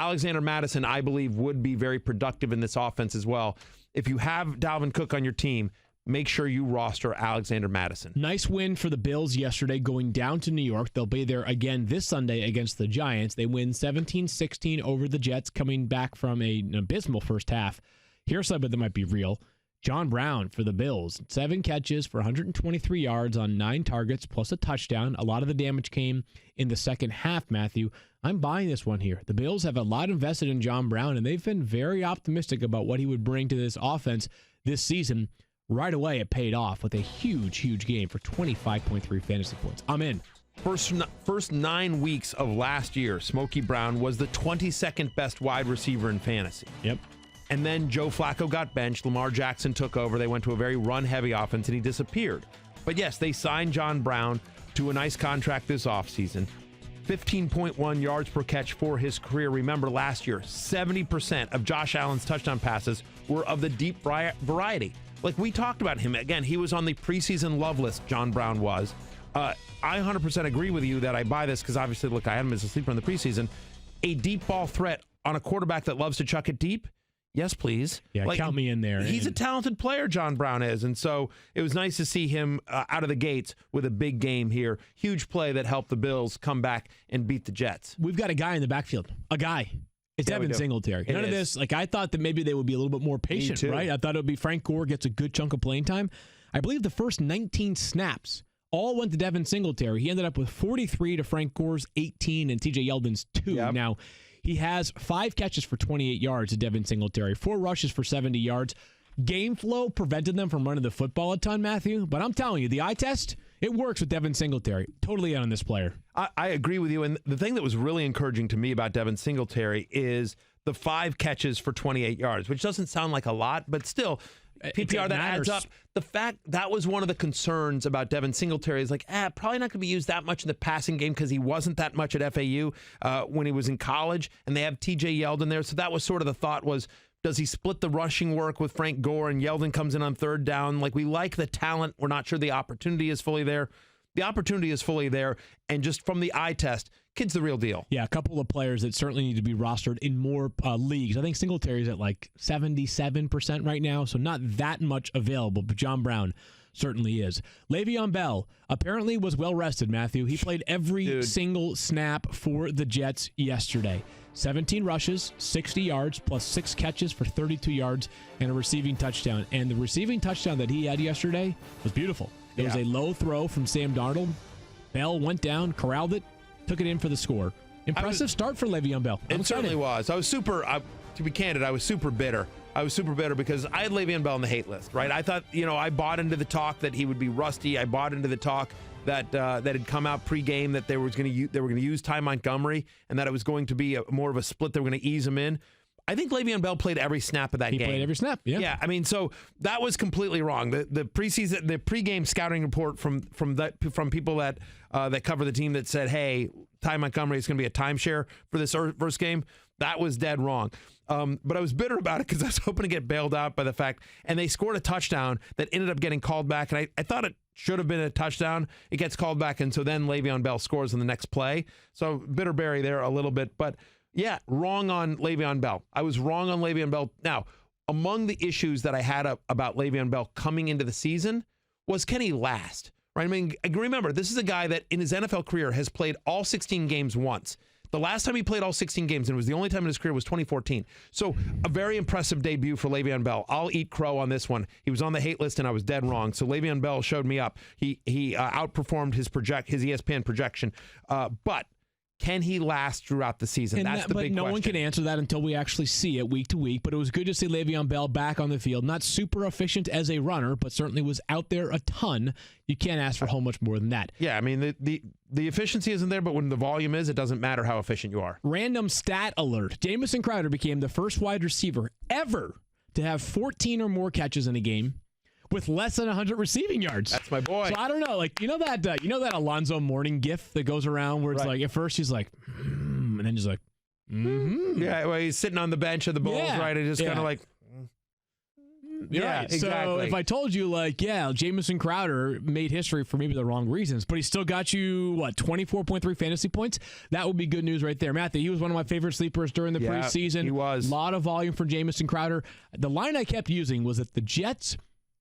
Alexander Mattison, I believe, would be very productive in this offense as well. If you have Dalvin Cook on your team, make sure you roster Alexander Mattison. Nice win for the Bills yesterday, going down to New York. They'll be there again this Sunday against the Giants. They win 17-16 over the Jets, coming back from an abysmal first half. Here's something that might be real. John Brown for the Bills, 7 catches for 123 yards on 9 targets, plus a touchdown. A lot of the damage came in the second half, Matthew. I'm buying this one here. The Bills have a lot invested in John Brown, and they've been very optimistic about what he would bring to this offense this season. Right away, it paid off with a huge, huge game for 25.3 fantasy points. I'm in. First 9 weeks of last year, Smokey Brown was the 22nd best wide receiver in fantasy. Yep. And then Joe Flacco got benched. Lamar Jackson took over. They went to a very run-heavy offense, and he disappeared. But yes, they signed John Brown to a nice contract this offseason. 15.1 yards per catch for his career. Remember, last year, 70% of Josh Allen's touchdown passes were of the deep variety. Like, we talked about him. Again, he was on the preseason love list, John Brown was. I 100% agree with you that I buy this because, obviously, look, I had him as a sleeper in the preseason. A deep ball threat on a quarterback that loves to chuck it deep, Yes, please. Yeah, count me in there. He's a talented player, John Brown is. And so it was nice to see him out of the gates with a big game here. Huge play that helped the Bills come back and beat the Jets. We've got a guy in the backfield. A guy. It's Devin Singletary. None of this, I thought that maybe they would be a little bit more patient, right? I thought it would be Frank Gore gets a good chunk of playing time. I believe the first 19 snaps all went to Devin Singletary. He ended up with 43 to Frank Gore's 18 and TJ Yeldon's 2. Yep. Now, he has 5 catches for 28 yards to Devin Singletary, 4 rushes for 70 yards. Game flow prevented them from running the football a ton, Matthew. But I'm telling you, the eye test, it works with Devin Singletary. Totally in on this player. I agree with you. And the thing that was really encouraging to me about Devin Singletary is the 5 catches for 28 yards, which doesn't sound like a lot, but still, PPR, that adds up. The fact that was one of the concerns about Devin Singletary is probably not going to be used that much in the passing game because he wasn't that much at FAU when he was in college, and they have TJ Yeldon there. So that was sort of the thought was, does he split the rushing work with Frank Gore and Yeldon comes in on third down? We like the talent. We're not sure the opportunity is fully there. The opportunity is fully there, and just from the eye test, kid's the real deal. Yeah, a couple of players that certainly need to be rostered in more leagues. I think Singletary's at 77% right now, so not that much available, but John Brown certainly is. Le'Veon Bell apparently was well-rested, Matthew. He played every single snap for the Jets yesterday. 17 rushes, 60 yards, plus 6 catches for 32 yards and a receiving touchdown. And the receiving touchdown that he had yesterday was beautiful. It was a low throw from Sam Darnold. Bell went down, corralled it, took it in for the score. Impressive start for Le'Veon Bell. It certainly was. I was to be candid, I was super bitter. I was super bitter because I had Le'Veon Bell on the hate list, right? I thought, I bought into the talk that he would be rusty. I bought into the talk that had come out pregame that they were going to use Ty Montgomery and that it was going to be more of a split. They were going to ease him in. I think Le'Veon Bell played every snap of that game. He played every snap, yeah. Yeah, so that was completely wrong. The pregame scouting report from people that cover the team that said, hey, Ty Montgomery is going to be a timeshare for this first game, that was dead wrong. But I was bitter about it because I was hoping to get bailed out by the fact, and they scored a touchdown that ended up getting called back, and I thought it should have been a touchdown. It gets called back, and so then Le'Veon Bell scores in the next play. So bitterberry there a little bit, but yeah, wrong on Le'Veon Bell. I was wrong on Le'Veon Bell. Now, among the issues that I had about Le'Veon Bell coming into the season was, can he last? Right? Remember, this is a guy that in his NFL career has played all 16 games once. The last time he played all 16 games, and it was the only time in his career, was 2014. So a very impressive debut for Le'Veon Bell. I'll eat crow on this one. He was on the hate list, and I was dead wrong. So Le'Veon Bell showed me up. He outperformed his ESPN projection. But can he last throughout the season? That's the big question. But no one can answer that until we actually see it week to week. But it was good to see Le'Veon Bell back on the field. Not super efficient as a runner, but certainly was out there a ton. You can't ask for a whole much more than that. Yeah, the efficiency isn't there, but when the volume is, it doesn't matter how efficient you are. Random stat alert. Jamison Crowder became the first wide receiver ever to have 14 or more catches in a game with less than 100 receiving yards. That's my boy. So I don't know, that Alonzo Mourning gif that goes around where it's at first he's like, and then he's like, Yeah, well, he's sitting on the bench of the Bulls, right? And just kind of like, yeah, right. Exactly. So if I told you, Jamison Crowder made history for maybe the wrong reasons, but he still got you, 24.3 fantasy points? That would be good news right there. Matthew, he was one of my favorite sleepers during the preseason. He was. A lot of volume for Jamison Crowder. The line I kept using was that the Jets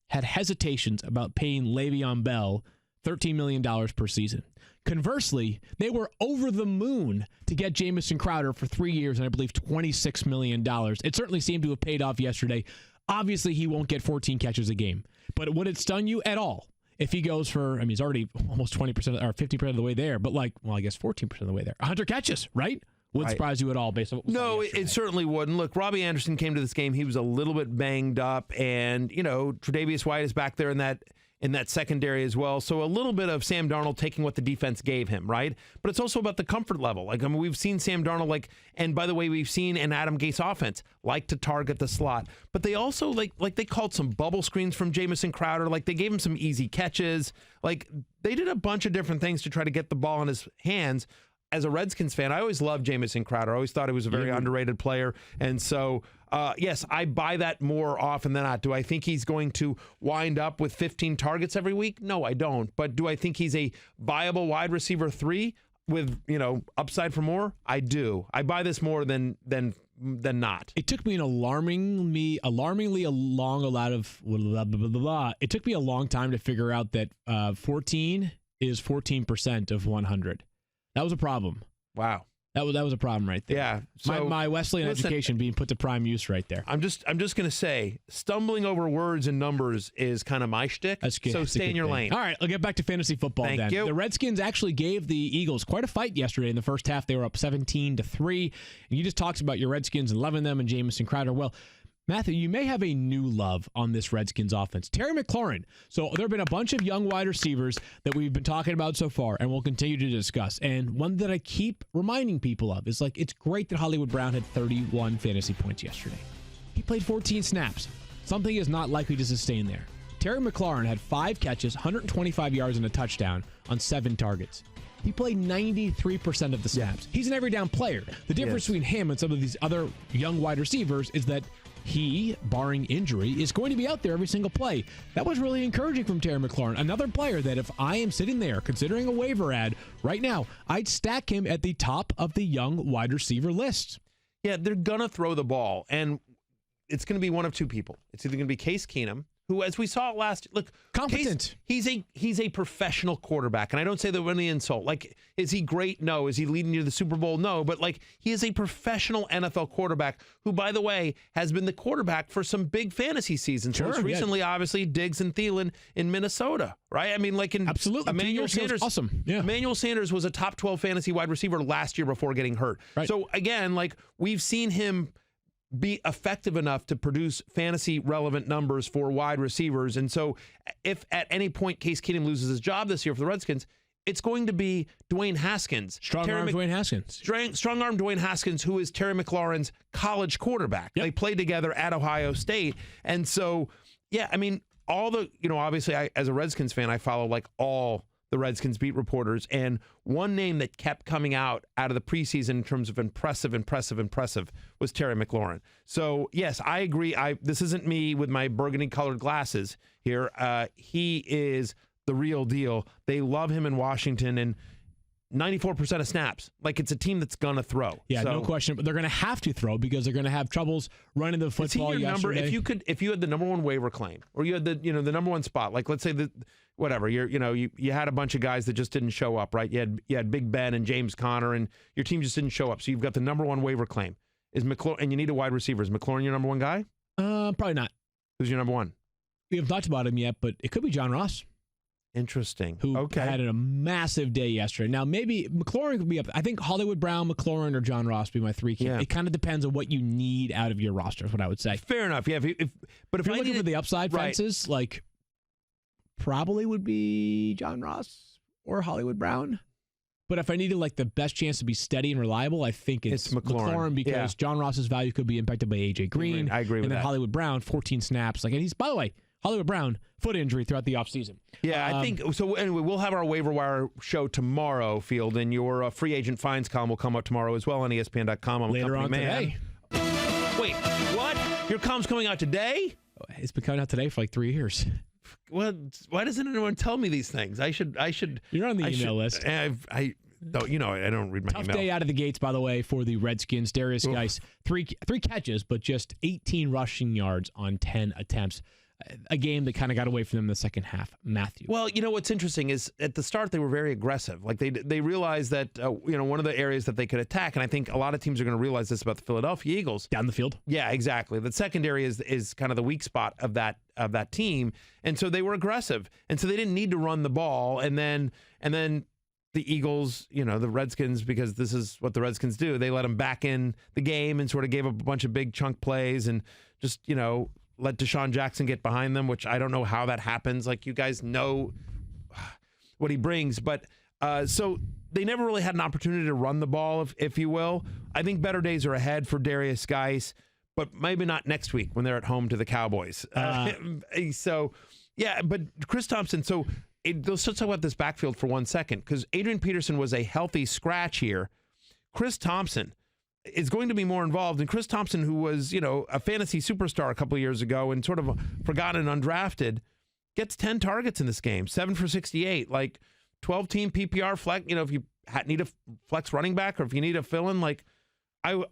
had hesitations about paying Le'Veon Bell $13 million per season. Conversely, they were over the moon to get Jamison Crowder for 3 years and I believe $26 million. It certainly seemed to have paid off yesterday. Obviously, he won't get 14 catches a game. But would it stun you at all if he goes for, he's already almost 20% or 50% of the way there, but I guess 14% of the way there. 100 catches, right? Wouldn't surprise you at all based on what we saw yesterday. It certainly wouldn't. Look, Robbie Anderson came to this game. He was a little bit banged up, and, Tre'Davious White is back there in that secondary as well. So a little bit of Sam Darnold taking what the defense gave him, right? But it's also about the comfort level. We've seen Sam Darnold, and by the way, we've seen an Adam Gase offense like to target the slot. But they also, they called some bubble screens from Jamison Crowder. They gave him some easy catches. They did a bunch of different things to try to get the ball in his hands. As a Redskins fan, I always loved Jamison Crowder. I always thought he was a very underrated player. And so, yes, I buy that more often than not. Do I think he's going to wind up with 15 targets every week? No, I don't. But do I think he's a viable wide receiver 3 with, upside for more? I do. I buy this more than than not. It took me an alarmingly long It took me a long time to figure out that 14 is 14% of 100. That was a problem. Wow. That was a problem right there. Yeah. So, my Wesleyan education being put to prime use right there. I'm just gonna say, stumbling over words and numbers is kind of my shtick. That's good. So That's a stay in good your thing. lane. All right, I'll get back to fantasy football. Thank then. you. The Redskins actually gave the Eagles quite a fight yesterday in the first half. They were up 17-3, and you just talked about your Redskins and loving them and Jamison Crowder. Well, Matthew, you may have a new love on this Redskins offense. Terry McLaurin. So there have been a bunch of young wide receivers that we've been talking about so far and we'll continue to discuss. And one that I keep reminding people of is it's great that Hollywood Brown had 31 fantasy points yesterday. He played 14 snaps. Something is not likely to sustain there. Terry McLaurin had 5 catches, 125 yards and a touchdown on 7 targets. He played 93% of the snaps. He's an every down player. The difference between him and some of these other young wide receivers is that he, barring injury, is going to be out there every single play. That was really encouraging from Terry McLaurin. Another player that if I am sitting there considering a waiver ad right now, I'd stack him at the top of the young wide receiver list. Yeah, they're going to throw the ball, and it's going to be one of two people. It's either going to be Case Keenum, who, as we saw last, look, competent. He's a professional quarterback, and I don't say that with any insult. Is he great? No. Is he leading you to the Super Bowl? No. But he is a professional NFL quarterback who, by the way, has been the quarterback for some big fantasy seasons. Sure, most recently, obviously, Diggs and Thielen in Minnesota, right? I mean, absolutely. Emmanuel Sanders, awesome. Yeah. Emmanuel Sanders was a top 12 fantasy wide receiver last year before getting hurt. Right. So again, we've seen him be effective enough to produce fantasy relevant numbers for wide receivers. And so if at any point Case Keenum loses his job this year for the Redskins, it's going to be Dwayne Haskins. Strong-arm Dwayne Haskins. Strong-arm Dwayne Haskins, who is Terry McLaurin's college quarterback. Yep. They played together at Ohio State. And so, yeah, I mean, obviously as a Redskins fan, I follow all the Redskins beat reporters, and one name that kept coming out of the preseason in terms of impressive was Terry McLaurin. So yes, I agree. This isn't me with my burgundy colored glasses here. He is the real deal. They love him in Washington, and 94% of snaps. It's a team that's gonna throw. Yeah, no question. But they're gonna have to throw because they're gonna have troubles running the football. Is he your yesterday. number? If you had the number one waiver claim, or you had the number one spot, let's say that whatever you had a bunch of guys that just didn't show up, right? You had Big Ben and James Conner, and your team just didn't show up. So you've got the number one waiver claim. Is McLaurin, and you need a wide receiver. Is McLaurin your number one guy? Probably not. Who's your number one? We haven't talked about him yet, but it could be John Ross. Interesting. Who had a massive day yesterday. Now, maybe McLaurin could be up. I think Hollywood Brown, McLaurin, or John Ross be my 3 key. Yeah. It kind of depends on what you need out of your roster, is what I would say. Fair enough. Yeah. But if you're looking for the upside fences, probably would be John Ross or Hollywood Brown. But if I needed the best chance to be steady and reliable, I think it's McLaurin because John Ross's value could be impacted by A.J. Green. I agree with that. And then Hollywood Brown, 14 snaps. And he's, by the way, Hollywood Brown, foot injury throughout the offseason. Yeah, I think so. Anyway, we'll have our waiver wire show tomorrow, Field, and your free agent finds column will come up tomorrow as well on ESPN.com. I'm later a company on man. Today. Wait, what? Your column's coming out today? It's been coming out today for 3 years. Well, why doesn't anyone tell me these things? I should. You're on the email list. I don't read my email. Tough day out of the gates, by the way, for the Redskins. Darius Geis, three catches, but just 18 rushing yards on 10 attempts. A game that kind of got away from them in the second half. Matthew. Well, what's interesting is at the start they were very aggressive. They realized that one of the areas that they could attack, and I think a lot of teams are going to realize this about the Philadelphia Eagles. Down the field. Yeah, exactly. The secondary is kind of the weak spot of that team, and so they were aggressive, and so they didn't need to run the ball, and then the Eagles, the Redskins, because this is what the Redskins do. They let them back in the game and sort of gave up a bunch of big chunk plays and just let Deshaun Jackson get behind them, which I don't know how that happens. You guys know what he brings. But so they never really had an opportunity to run the ball, if you will. I think better days are ahead for Darius Geis, but maybe not next week when they're at home to the Cowboys. So, yeah, but Chris Thompson, let's talk about this backfield for 1 second, because Adrian Peterson was a healthy scratch here. Chris Thompson is going to be more involved. And Chris Thompson, who was, a fantasy superstar a couple of years ago and sort of forgotten and undrafted, gets 10 targets in this game, 7 for 68, 12-team PPR flex. If you need a flex running back or if you need a fill-in,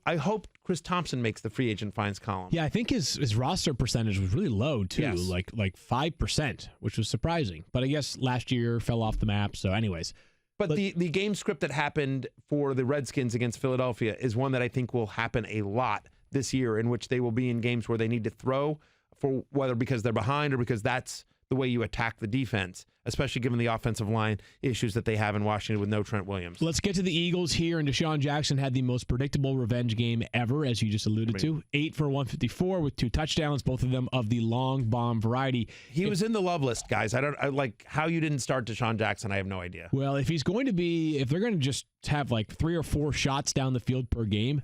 I hope Chris Thompson makes the free agent finds column. Yeah, I think his roster percentage was really low too, Yes. like 5%, which was surprising. But I guess last year fell off the map. So, anyways, But the game script that happened for the Redskins against Philadelphia is one that I think will happen a lot this year, in which they will be in games where they need to throw, for whether because they're behind or because that's the way you attack the defense, especially given the offensive line issues that they have in Washington with no Trent Williams. let's get to the Eagles here. And Deshaun Jackson had the most predictable revenge game ever, as you just alluded to. 8 for 154 with 2 touchdowns, both of them of the long bomb variety. He was in the love list, guys. I like how you didn't start Deshaun Jackson. I have no idea. Well, if they're going to just have like 3 or 4 shots down the field per game,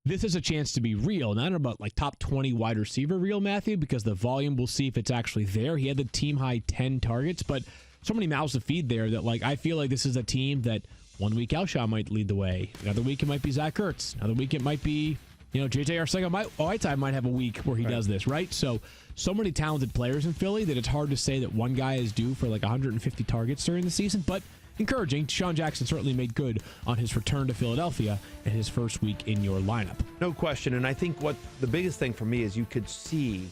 this is a chance to be real. Not about like top 20 wide receiver real, Matthew, because the volume, we'll see if it's actually there. He had the team high 10 targets, but so many mouths to feed there that like I feel like this is a team that 1 week Alshon might lead the way. Another week it might be Zach Ertz. Another week it might be, JJ Arcega might have a week where he does this, right? So many talented players in Philly that it's hard to say that one guy is due for like 150 targets during the season, but encouraging. Deshaun Jackson certainly made good on his return to Philadelphia and his first week in your lineup. No question. And I think what the biggest thing for me is you could see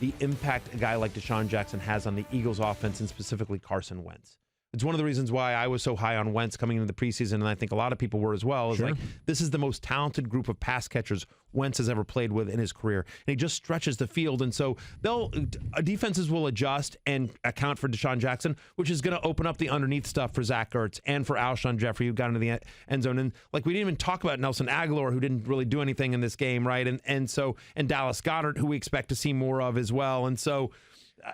the impact a guy like Deshaun Jackson has on the Eagles offense, and specifically Carson Wentz. It's one of the reasons why I was so high on Wentz coming into the preseason, and I think a lot of people were as well. Is like, this is the most talented group of pass catchers Wentz has ever played with in his career. And he just stretches the field. And so defenses will adjust and account for Deshaun Jackson, which is going to open up the underneath stuff for Zach Ertz and for Alshon Jeffrey, who got into the end zone. And like, we didn't even talk about Nelson Aguilar, who didn't really do anything in this game, right? And Dallas Goedert, who we expect to see more of as well. And so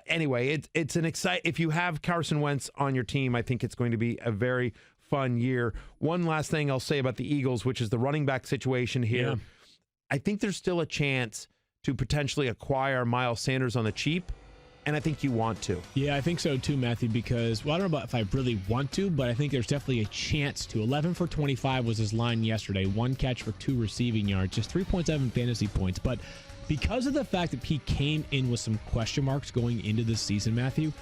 anyway, it's an if you have Carson Wentz on your team, I think it's going to be a very fun year. One last thing I'll say about the Eagles, which is the running back situation here. Yeah. I think there's still a chance to potentially acquire Miles Sanders on the cheap, and I think you want to. Yeah, I think so too, Matthew, because, well, I don't know about if I really want to, but I think there's definitely a chance to. 11 for 25 was his line yesterday. 1 catch for 2 receiving yards, just 3.7 fantasy points. But because of the fact that he came in with some question marks going into this season, Matthew,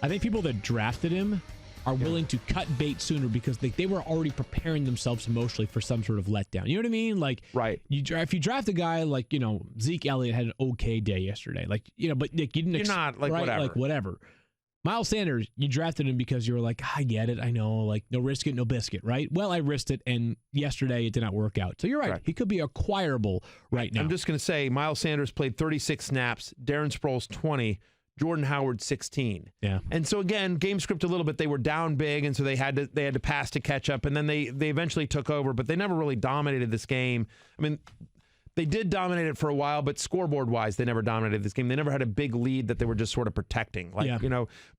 I think people that drafted him are willing to cut bait sooner because they were already preparing themselves emotionally for some sort of letdown. You know what I mean? Like, right. If you draft a guy like, Zeke Elliott had an okay day yesterday, but you didn't. You're not like, right? whatever. Like whatever. Miles Sanders, you drafted him because you were like, I get it, I know, like no risk it, no biscuit, right? Well, I risked it, and yesterday it did not work out. So you're right. He could be acquirable right now. I'm just going to say Miles Sanders played 36 snaps, Darren Sproles 20, Jordan Howard 16. Yeah. And so again, game script a little bit. They were down big, and so they had to pass to catch up, and then they eventually took over, but they never really dominated this game. I mean, they did dominate it for a while, but scoreboard-wise, they never dominated this game. They never had a big lead that they were just sort of protecting.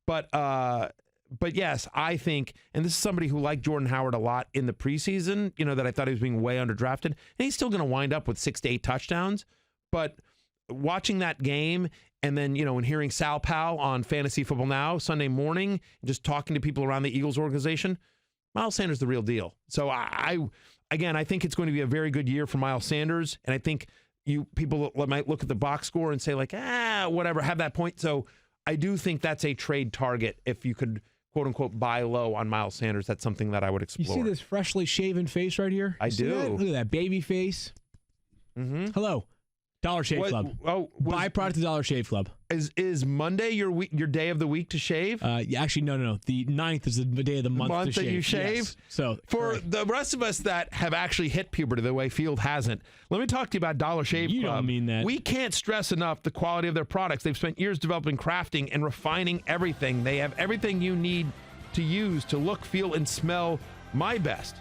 But yes, I think, and this is somebody who liked Jordan Howard a lot in the preseason, that I thought he was being way underdrafted, and he's still going to wind up with 6 to 8 touchdowns. But watching that game, and then, and hearing Sal Powell on Fantasy Football Now Sunday morning, and just talking to people around the Eagles organization, Miles Sanders is the real deal. So I think it's going to be a very good year for Miles Sanders, and I think people might look at the box score and say like, whatever, have that point. So I do think that's a trade target if you could, quote unquote, buy low on Miles Sanders. That's something that I would explore. You see this freshly shaven face right here? I do. Look at that baby face. Mm-hmm. Hello. Dollar Shave Club. Byproduct of Dollar Shave Club. Is Monday your day of the week to shave? Actually, no. The 9th is the day of the month to shave. That you shave? Yes. So for the rest of us that have actually hit puberty the way Field hasn't, let me talk to you about Dollar Shave Club. You don't mean that. We can't stress enough the quality of their products. They've spent years developing, crafting, and refining everything. They have everything you need to use to look, feel, and smell my best.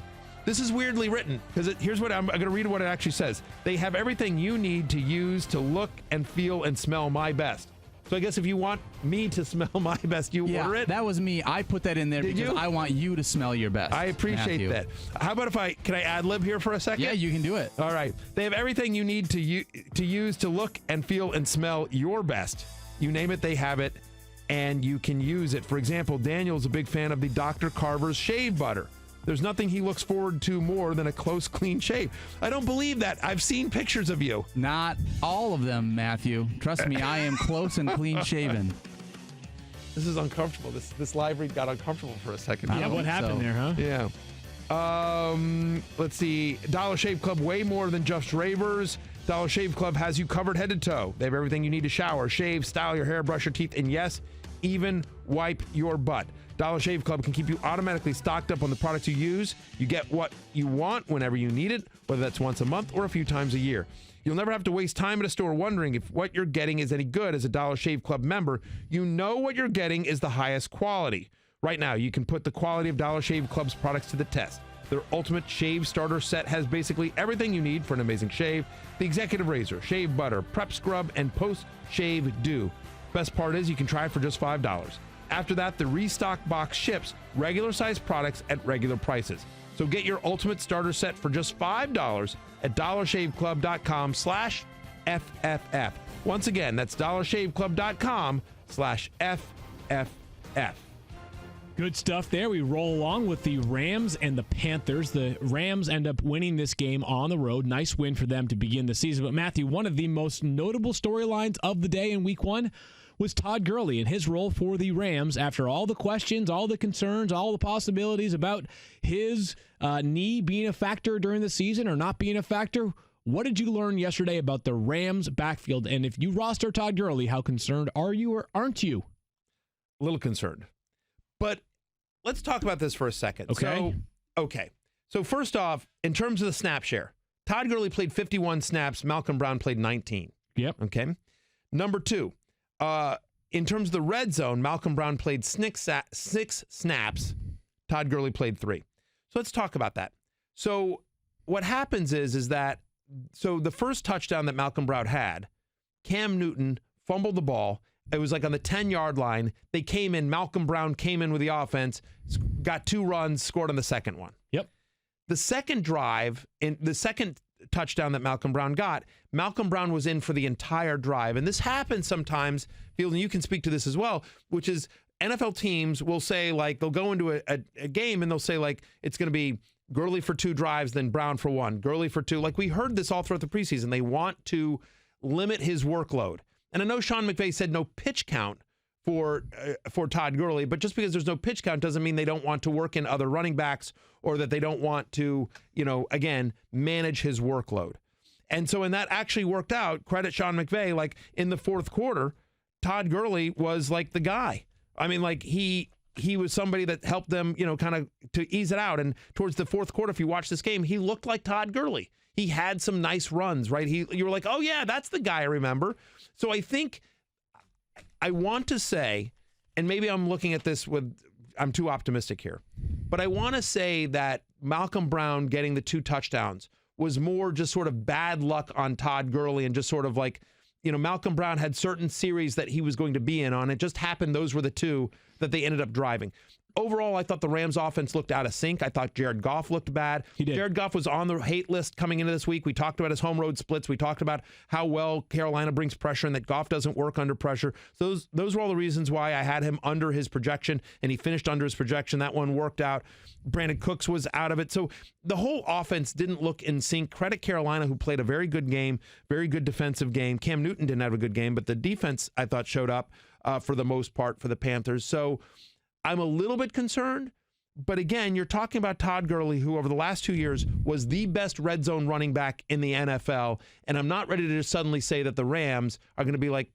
This is weirdly written because here's what I'm going to read what it actually says. They have everything you need to use to look and feel and smell my best. So I guess if you want me to smell my best, you order it. That was me. I put that in there because I want you to smell your best. I appreciate that. How about can I ad-lib here for a second? Yeah, you can do it. All right. They have everything you need to use to look and feel and smell your best. You name it, they have it, and you can use it. For example, Daniel's a big fan of the Dr. Carver's shave butter. There's nothing he looks forward to more than a close, clean shave. I don't believe that. I've seen pictures of you. Not all of them, Matthew. Trust me, I am close and clean shaven. This is uncomfortable. This live read got uncomfortable for a second. Yeah, what happened there, huh? Yeah. Let's see. Dollar Shave Club, way more than just shavers. Dollar Shave Club has you covered head to toe. They have everything you need to shower, shave, style your hair, brush your teeth, and yes, even wipe your butt. Dollar Shave Club can keep you automatically stocked up on the products you use. You get what you want whenever you need it, whether that's once a month or a few times a year. You'll never have to waste time at a store wondering if what you're getting is any good. As a Dollar Shave Club member, you know what you're getting is the highest quality. Right now, you can put the quality of Dollar Shave Club's products to the test. Their Ultimate Shave Starter Set has basically everything you need for an amazing shave. The Executive Razor, Shave Butter, Prep Scrub, and Post-Shave Dew. Best part is you can try it for just $5. After that, the restock box ships regular-sized products at regular prices. So get your Ultimate Starter Set for just $5 at dollarshaveclub.com/FFF. Once again, that's dollarshaveclub.com/FFF. Good stuff there. We roll along with the Rams and the Panthers. The Rams end up winning this game on the road. Nice win for them to begin the season. But Matthew, one of the most notable storylines of the day in week one was Todd Gurley and his role for the Rams after all the questions, all the concerns, all the possibilities about his knee being a factor during the season or not being a factor. What did you learn yesterday about the Rams backfield? And if you roster Todd Gurley, how concerned are you or aren't you? A little concerned. But let's talk about this for a second. Okay. So first off, in terms of the snap share, Todd Gurley played 51 snaps. Malcolm Brown played 19. Yep. Okay. Number two, in terms of the red zone, Malcolm Brown played 6 snaps. Todd Gurley played 3. So let's talk about that. So what happens is that the first touchdown that Malcolm Brown had, Cam Newton fumbled the ball. It was like on the 10-yard line. They came in. Malcolm Brown came in with the offense, got 2 runs, scored on the second one. Yep. The second drive, in the second touchdown that Malcolm Brown got, Malcolm Brown was in for the entire drive. And this happens sometimes, Field, and you can speak to this as well, which is NFL teams will say, like, they'll go into a game and they'll say, like, it's going to be Gurley for 2 drives, then Brown for 1, Gurley for 2. Like, we heard this all throughout the preseason. They want to limit his workload. And I know Sean McVay said no pitch count for Todd Gurley, but just because there's no pitch count doesn't mean they don't want to work in other running backs or that they don't want to, again, manage his workload. And so when that actually worked out, credit Sean McVay, like in the fourth quarter, Todd Gurley was like the guy. I mean, like he was somebody that helped them, kind of to ease it out. And towards the fourth quarter, if you watch this game, he looked like Todd Gurley. He had some nice runs, right? You were like, oh yeah, that's the guy I remember. So I think I want to say, and maybe I'm looking at this I'm too optimistic here, but I want to say that Malcolm Brown getting the 2 touchdowns was more just sort of bad luck on Todd Gurley and just sort of like, Malcolm Brown had certain series that he was going to be in on. It just happened those were the 2 that they ended up driving. Overall, I thought the Rams offense looked out of sync. I thought Jared Goff looked bad. He did. Jared Goff was on the hate list coming into this week. We talked about his home road splits. We talked about how well Carolina brings pressure and that Goff doesn't work under pressure. So those were all the reasons why I had him under his projection, and he finished under his projection. That one worked out. Brandon Cooks was out of it. So the whole offense didn't look in sync. Credit Carolina, who played a very good game, very good defensive game. Cam Newton didn't have a good game, but the defense, I thought, showed up for the most part for the Panthers. So I'm a little bit concerned. But again, you're talking about Todd Gurley, who over the last 2 years was the best red zone running back in the NFL. And I'm not ready to just suddenly say that the Rams are going to be like,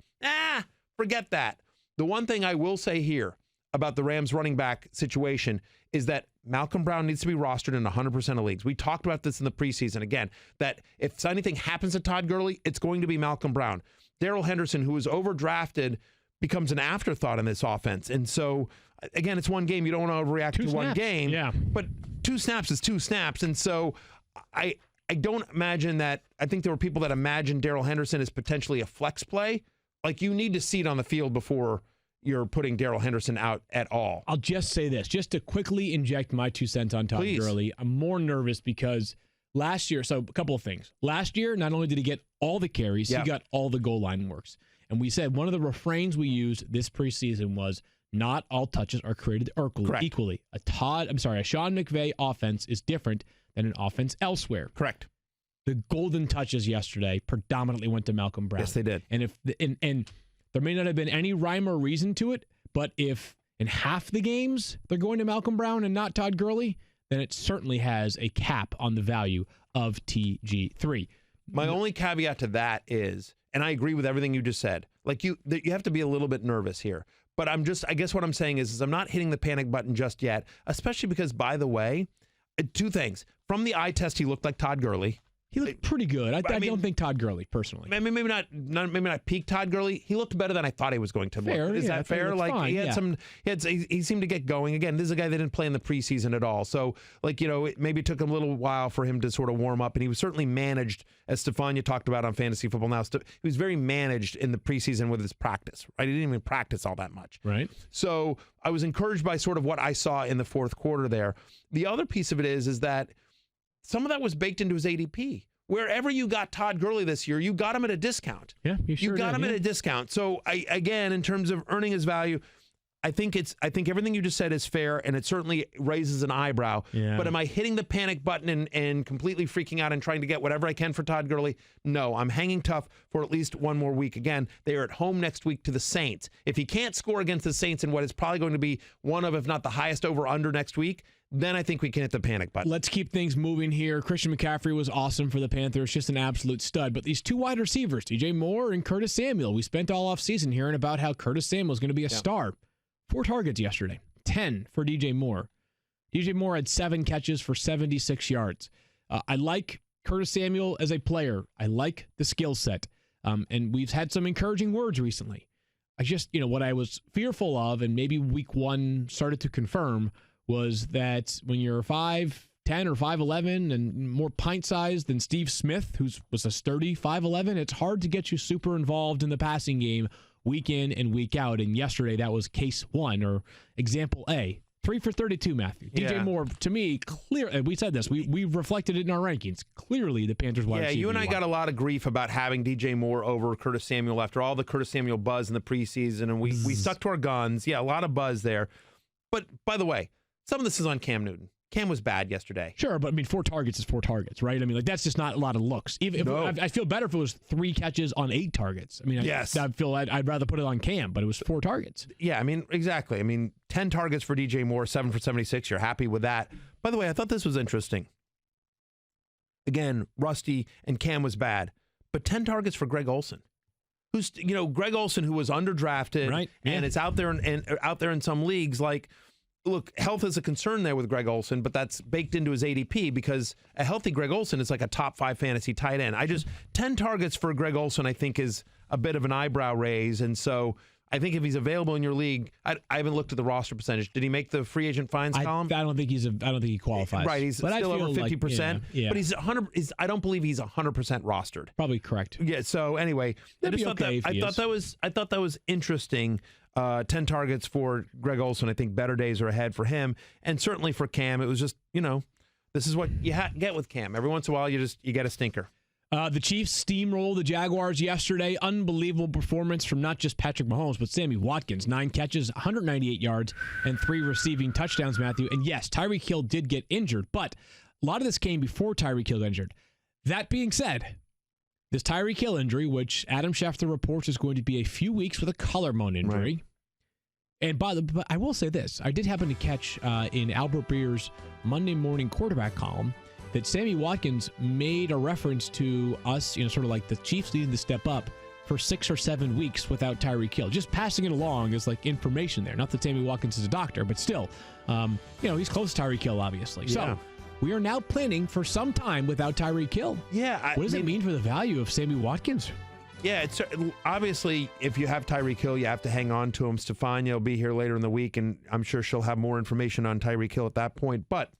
forget that. The one thing I will say here about the Rams running back situation is that Malcolm Brown needs to be rostered in 100% of leagues. We talked about this in the preseason, again, that if anything happens to Todd Gurley, it's going to be Malcolm Brown. Darrell Henderson, who was overdrafted, becomes an afterthought in this offense. And so, again, it's one game. You don't want to overreact to one game. Yeah. But 2 snaps is 2 snaps. And so I don't imagine that. I think there were people that imagined Darrell Henderson as potentially a flex play. Like, you need to see it on the field before you're putting Darrell Henderson out at all. I'll just say this, just to quickly inject my 2 cents on Todd Gurley. I'm more nervous because last year, so a couple of things. Last year, not only did he get all the carries, he got all the goal line works. And we said one of the refrains we used this preseason was not all touches are created equally. A Sean McVay offense is different than an offense elsewhere. Correct. The golden touches yesterday predominantly went to Malcolm Brown. Yes, they did. And and there may not have been any rhyme or reason to it, but if in half the games they're going to Malcolm Brown and not Todd Gurley, then it certainly has a cap on the value of TG3. My only caveat to that is, and I agree with everything you just said, like you have to be a little bit nervous here. But I guess what I'm saying is I'm not hitting the panic button just yet, especially because, by the way, two things. From the eye test, he looked like Todd Gurley. He looked pretty good. I don't think Todd Gurley, personally. Maybe not peak Todd Gurley. He looked better than I thought he was going to look. Is that fair? Like fine, he seemed to get going. Again, this is a guy that didn't play in the preseason at all. So it maybe took a little while for him to sort of warm up, and he was certainly managed, as Stefania talked about on Fantasy Football Now. He was very managed in the preseason with his practice. Right, he didn't even practice all that much. Right. So I was encouraged by sort of what I saw in the fourth quarter there. The other piece of it is that some of that was baked into his ADP. Wherever you got Todd Gurley this year, you got him at a discount. Yeah, you got him at a discount. So again, in terms of earning his value, I think everything you just said is fair, and it certainly raises an eyebrow. Yeah. But am I hitting the panic button and completely freaking out and trying to get whatever I can for Todd Gurley? No, I'm hanging tough for at least one more week. Again, they are at home next week to the Saints. If he can't score against the Saints in what is probably going to be one of, if not the highest over-under next week, then I think we can hit the panic button. Let's keep things moving here. Christian McCaffrey was awesome for the Panthers, just an absolute stud. But these two wide receivers, DJ Moore and Curtis Samuel, we spent all offseason hearing about how Curtis Samuel is going to be a star. 4 targets yesterday, 10 for DJ Moore. DJ Moore had 7 catches for 76 yards. I like Curtis Samuel as a player. I like the skill set. And we've had some encouraging words recently. I just, what I was fearful of, and maybe week 1 started to confirm, was that when you're 5'10" or 5'11" and more pint-sized than Steve Smith, who was a sturdy 5'11", it's hard to get you super involved in the passing game week in and week out. And yesterday, that was case 1, or example A. 3 for 32, Matthew. DJ Moore, to me, clear. And we said this. We reflected it in our rankings. Clearly, the Panthers wide receiver. Yeah, you and I got a lot of grief about having DJ Moore over Curtis Samuel after all the Curtis Samuel buzz in the preseason, and we stuck to our guns. Yeah, a lot of buzz there. But, by the way, some of this is on Cam Newton. Cam was bad yesterday. Sure, but 4 targets is 4 targets, right? That's just not a lot of looks. I feel better if it was 3 catches on 8 targets. Yes. I'd rather put it on Cam, but it was 4 targets. Yeah, exactly. 10 targets for DJ Moore, 7 for 76. You're happy with that. By the way, I thought this was interesting. Again, Rusty and Cam was bad, but 10 targets for Greg Olsen. Who's Greg Olsen, who was underdrafted, right? And it's out there in some leagues. Like, look, health is a concern there with Greg Olsen, but that's baked into his ADP because a healthy Greg Olsen is like a top 5 fantasy tight end. 10 targets for Greg Olsen, I think, is a bit of an eyebrow raise. And so I think if he's available in your league, I haven't looked at the roster percentage. Did he make the free agent fines column? I don't think he qualifies. Right, he's still over 50%. Yeah. But he's 100. I don't believe he's 100% rostered. Probably correct. Yeah. So anyway, I thought that was interesting. 10 targets for Greg Olsen. I think better days are ahead for him, and certainly for Cam. It was just this is what you get with Cam. Every once in a while, you get a stinker. The Chiefs steamrolled the Jaguars yesterday. Unbelievable performance from not just Patrick Mahomes, but Sammy Watkins. 9 catches, 198 yards, and 3 receiving touchdowns, Matthew. And yes, Tyreek Hill did get injured, but a lot of this came before Tyreek Hill got injured. That being said, this Tyreek Hill injury, which Adam Schefter reports is going to be a few weeks with a collarbone injury. Right. And but I will say this. I did happen to catch in Albert Breer's Monday morning quarterback column that Sammy Watkins made a reference to us, sort of like the Chiefs needing to step up for 6 or 7 weeks without Tyreek Hill. Just passing it along is like information there. Not that Sammy Watkins is a doctor, but still, he's close to Tyreek Hill, obviously. Yeah. So we are now planning for some time without Tyreek Hill. Yeah. What does it mean for the value of Sammy Watkins? Yeah, it's obviously if you have Tyreek Hill, you have to hang on to him. Stefania will be here later in the week, and I'm sure she'll have more information on Tyreek Hill at that point. But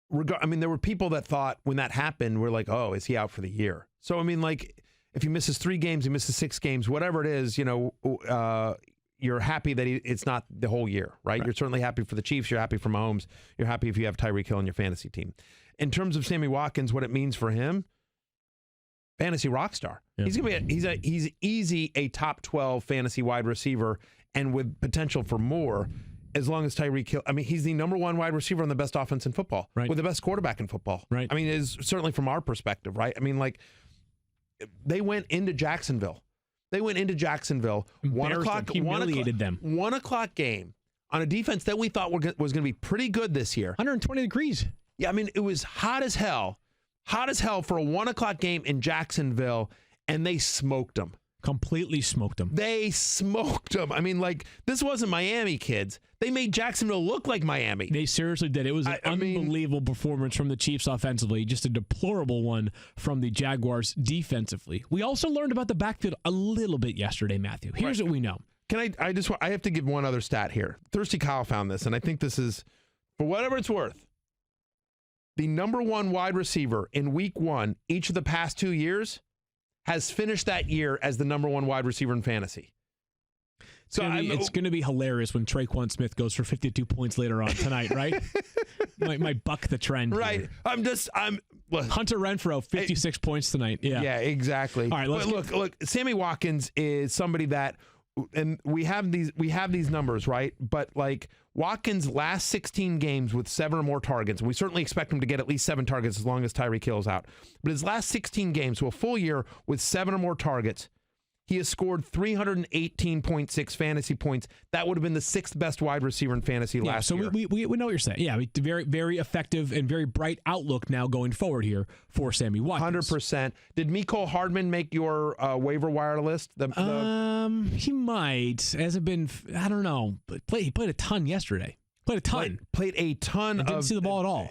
there were people that thought when that happened, we're like, oh, is he out for the year? So, if he misses 3 games, he misses 6 games, whatever it is, you're happy that it's not the whole year, right? You're certainly happy for the Chiefs. You're happy for Mahomes. You're happy if you have Tyreek Hill on your fantasy team. In terms of Sammy Watkins, what it means for him, fantasy rock star. Yeah. He's easy a top 12 fantasy wide receiver, and with potential for more. As long as Tyreek Hill, he's the number 1 wide receiver on the best offense in football, right? With the best quarterback in football, right? Is certainly from our perspective, right? They went into Jacksonville. 1 o'clock, humiliated them. 1 o'clock game on a defense that we thought was going to be pretty good this year. 120 degrees. Yeah, I mean, it was hot as hell for a 1 o'clock game in Jacksonville, and they smoked them. Completely smoked them. They smoked them. I mean, like, this wasn't Miami, kids. They made Jacksonville look like Miami. They seriously did. It was an unbelievable performance from the Chiefs offensively, just a deplorable one from the Jaguars defensively. We also learned about the backfield a little bit yesterday, Matthew. Here's what we know. I have to give one other stat here. Thirsty Kyle found this, and I think this is, for whatever it's worth, the number 1 wide receiver in week 1 each of the past 2 years has finished that year as the number 1 wide receiver in fantasy. So it's going to be hilarious when Traquan Smith goes for 52 points later on tonight, right? might buck the trend. Right. Here. Hunter Renfrow, 56 points tonight. Yeah. Exactly. All right, look, Sammy Watkins is somebody that, and we have these numbers, right? But like Watkins' last 16 games with 7 or more targets, and we certainly expect him to get at least 7 targets as long as Tyreek Hill's out. But his last 16 games, so a full year with 7 or more targets, he has scored 318.6 fantasy points. That would have been the 6th best wide receiver in fantasy last year. So we know what you're saying. Yeah, very, very effective and very bright outlook now going forward here for Sammy Watkins. 100%. Did Mecole Hardman make your waiver wire list? He might. Hasn't been, I don't know. But he played a ton yesterday. Played a ton. Played a ton. Didn't see the ball at all.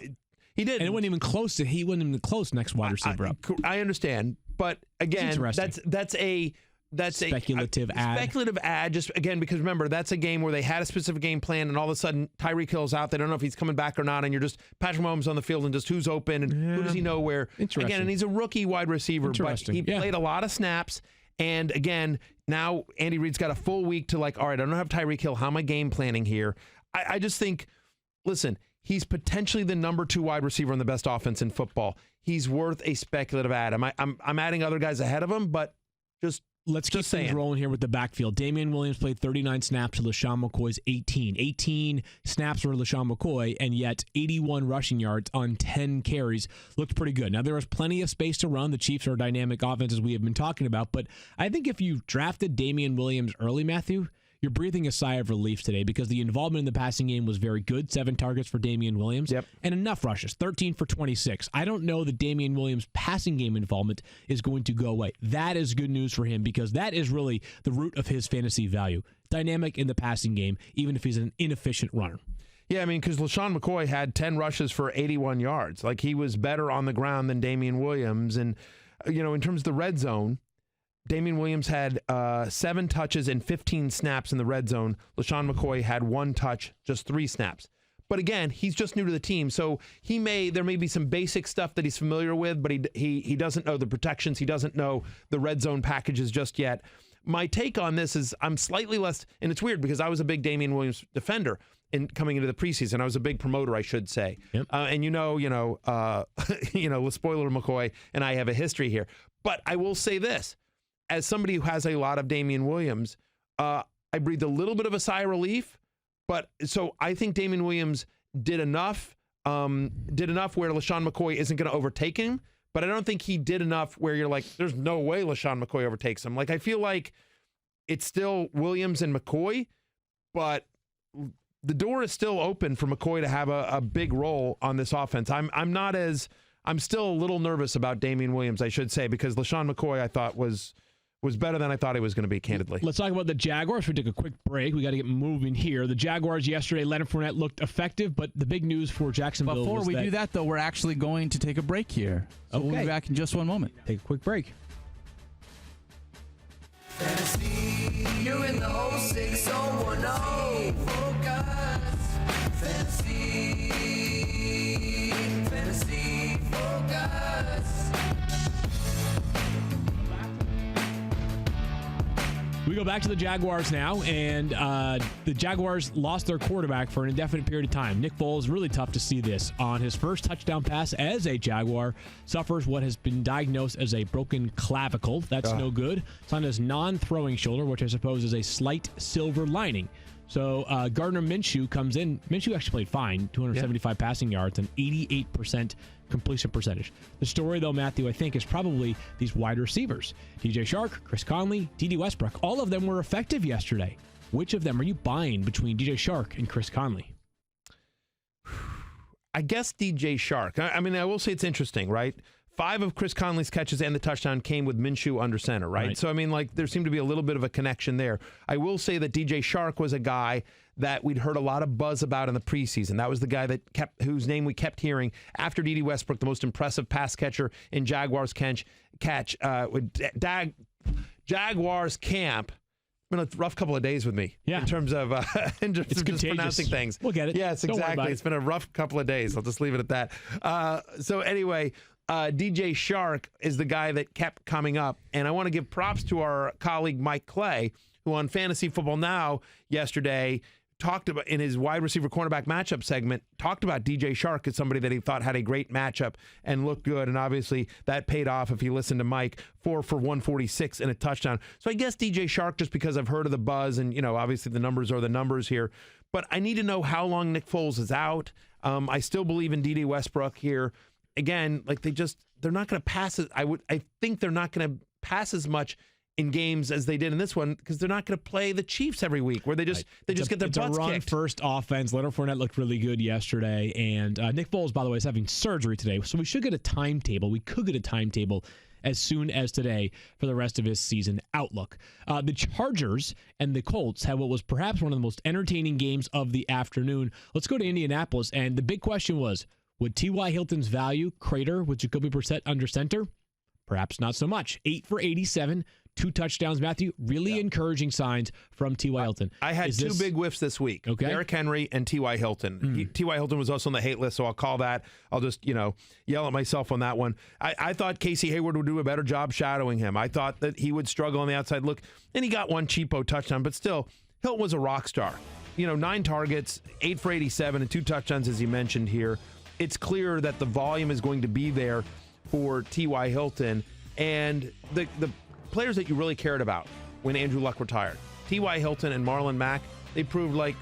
He did. And it wasn't even close to, he wasn't even close next wide receiver up. I understand. But again, that's a speculative ad, just again, because remember, that's a game where they had a specific game plan, and all of a sudden Tyreek Hill's out. They don't know if he's coming back or not, and you're just Patrick Mahomes on the field and just who's open and who does he know where. Again, and he's a rookie wide receiver, but he played a lot of snaps. And again, now Andy Reid's got a full week to all right, I don't have Tyreek Hill. How am I game planning here? I just think, listen, he's potentially the number 2 wide receiver on the best offense in football. He's worth a speculative ad. I'm adding other guys ahead of him, but let's keep things rolling here with the backfield. Damian Williams played 39 snaps to LaShawn McCoy's 18. 18 snaps for LaShawn McCoy, and yet 81 rushing yards on 10 carries. Looked pretty good. Now, there was plenty of space to run. The Chiefs are a dynamic offense, as we have been talking about, but I think if you drafted Damian Williams early, Matthew, you're breathing a sigh of relief today because the involvement in the passing game was very good. 7 targets for Damian Williams and enough rushes, 13 for 26. I don't know that Damian Williams' passing game involvement is going to go away. That is good news for him because that is really the root of his fantasy value. Dynamic in the passing game, even if he's an inefficient runner. Yeah, I mean, because LaShawn McCoy had 10 rushes for 81 yards. Like, he was better on the ground than Damian Williams. And, in terms of the red zone, Damian Williams had 7 touches and 15 snaps in the red zone. LaShawn McCoy had 1 touch, just 3 snaps. But again, he's just new to the team, so there may be some basic stuff that he's familiar with, but he doesn't know the protections. He doesn't know the red zone packages just yet. My take on this is I'm slightly less, and it's weird because I was a big Damian Williams defender coming into the preseason. I was a big promoter, I should say. Yep. And spoiler McCoy and I have a history here. But I will say this. As somebody who has a lot of Damian Williams, I breathed a little bit of a sigh of relief. But so I think Damian Williams did enough where LaShawn McCoy isn't going to overtake him. But I don't think he did enough where you're like, there's no way LaShawn McCoy overtakes him. Like, I feel like it's still Williams and McCoy, but the door is still open for McCoy to have a big role on this offense. I'm still a little nervous about Damian Williams, I should say, because LaShawn McCoy I thought was better than I thought he was going to be, candidly. Let's talk about the Jaguars. We took a quick break. We got to get moving here. The Jaguars yesterday, Leonard Fournette looked effective, but the big news for Jacksonville Before we do that, though, we're actually going to take a break here. So we'll be back in just one moment. Take a quick break. Fantasy, you're in the 06010. Focus. Fantasy, focus. We go back to the Jaguars now, and the Jaguars lost their quarterback for an indefinite period of time. Nick Foles, really tough to see this. On his first touchdown pass as a Jaguar, suffers what has been diagnosed as a broken clavicle. That's no good. It's on his non-throwing shoulder, which I suppose is a slight silver lining. So Gardner Minshew comes in. Minshew actually played fine, 275 passing yards, and 88% completion percentage. The story, though, Matthew, I think, is probably these wide receivers. DJ Shark, Chris Conley, D.D. Westbrook. All of them were effective yesterday. Which of them are you buying between DJ Shark and Chris Conley? I guess DJ Shark. I mean, I will say it's interesting, right? 5 of Chris Conley's catches and the touchdown came with Minshew under center, right? So, I mean, like, there seemed to be a little bit of a connection there. I will say that DJ Shark was a guy that we'd heard a lot of buzz about in the preseason. That was the guy whose name we kept hearing after Dede Westbrook, the most impressive pass catcher in Jaguars Jaguars camp. Been a rough couple of days with me in terms of just pronouncing things. We'll get it. Yes, exactly. It's been a rough couple of days. I'll just leave it at that. So anyway, DJ Shark is the guy that kept coming up. And I want to give props to our colleague Mike Clay, who on Fantasy Football Now yesterday talked about, in his wide receiver cornerback matchup segment, talked about DJ Shark as somebody that he thought had a great matchup and looked good. And obviously that paid off if you listen to Mike, 4 for 146 and a touchdown. So I guess DJ Shark, just because I've heard of the buzz and, you know, obviously the numbers are the numbers here, but I need to know how long Nick Foles is out. I still believe in Dede Westbrook here. Again, like they're not going to pass it. I think they're not going to pass as much in games as they did in this one because they're not going to play the Chiefs every week where they just get their butts kicked. It's a run-first offense. Leonard Fournette looked really good yesterday. And Nick Foles, by the way, is having surgery today. So we should get a timetable. We could get a timetable as soon as today for the rest of his season outlook. The Chargers and the Colts had what was perhaps one of the most entertaining games of the afternoon. Let's go to Indianapolis. And the big question was, would T.Y. Hilton's value crater with Jacoby Brissett under center? Perhaps not so much. 8 for 87. 2 touchdowns, Matthew. Really encouraging signs from T.Y. Hilton. I had two big whiffs this week. Okay. Derrick Henry and T.Y. Hilton. T.Y. Hilton was also on the hate list, so I'll call that. I'll just, yell at myself on that one. I thought Casey Hayward would do a better job shadowing him. I thought that he would struggle on the outside look, and he got one cheapo touchdown, but still, Hilton was a rock star. 9 targets, 8 for 87, and 2 touchdowns, as you mentioned here. It's clear that the volume is going to be there for T.Y. Hilton, and the players that you really cared about when Andrew Luck retired, T.Y. Hilton and Marlon Mack, they proved like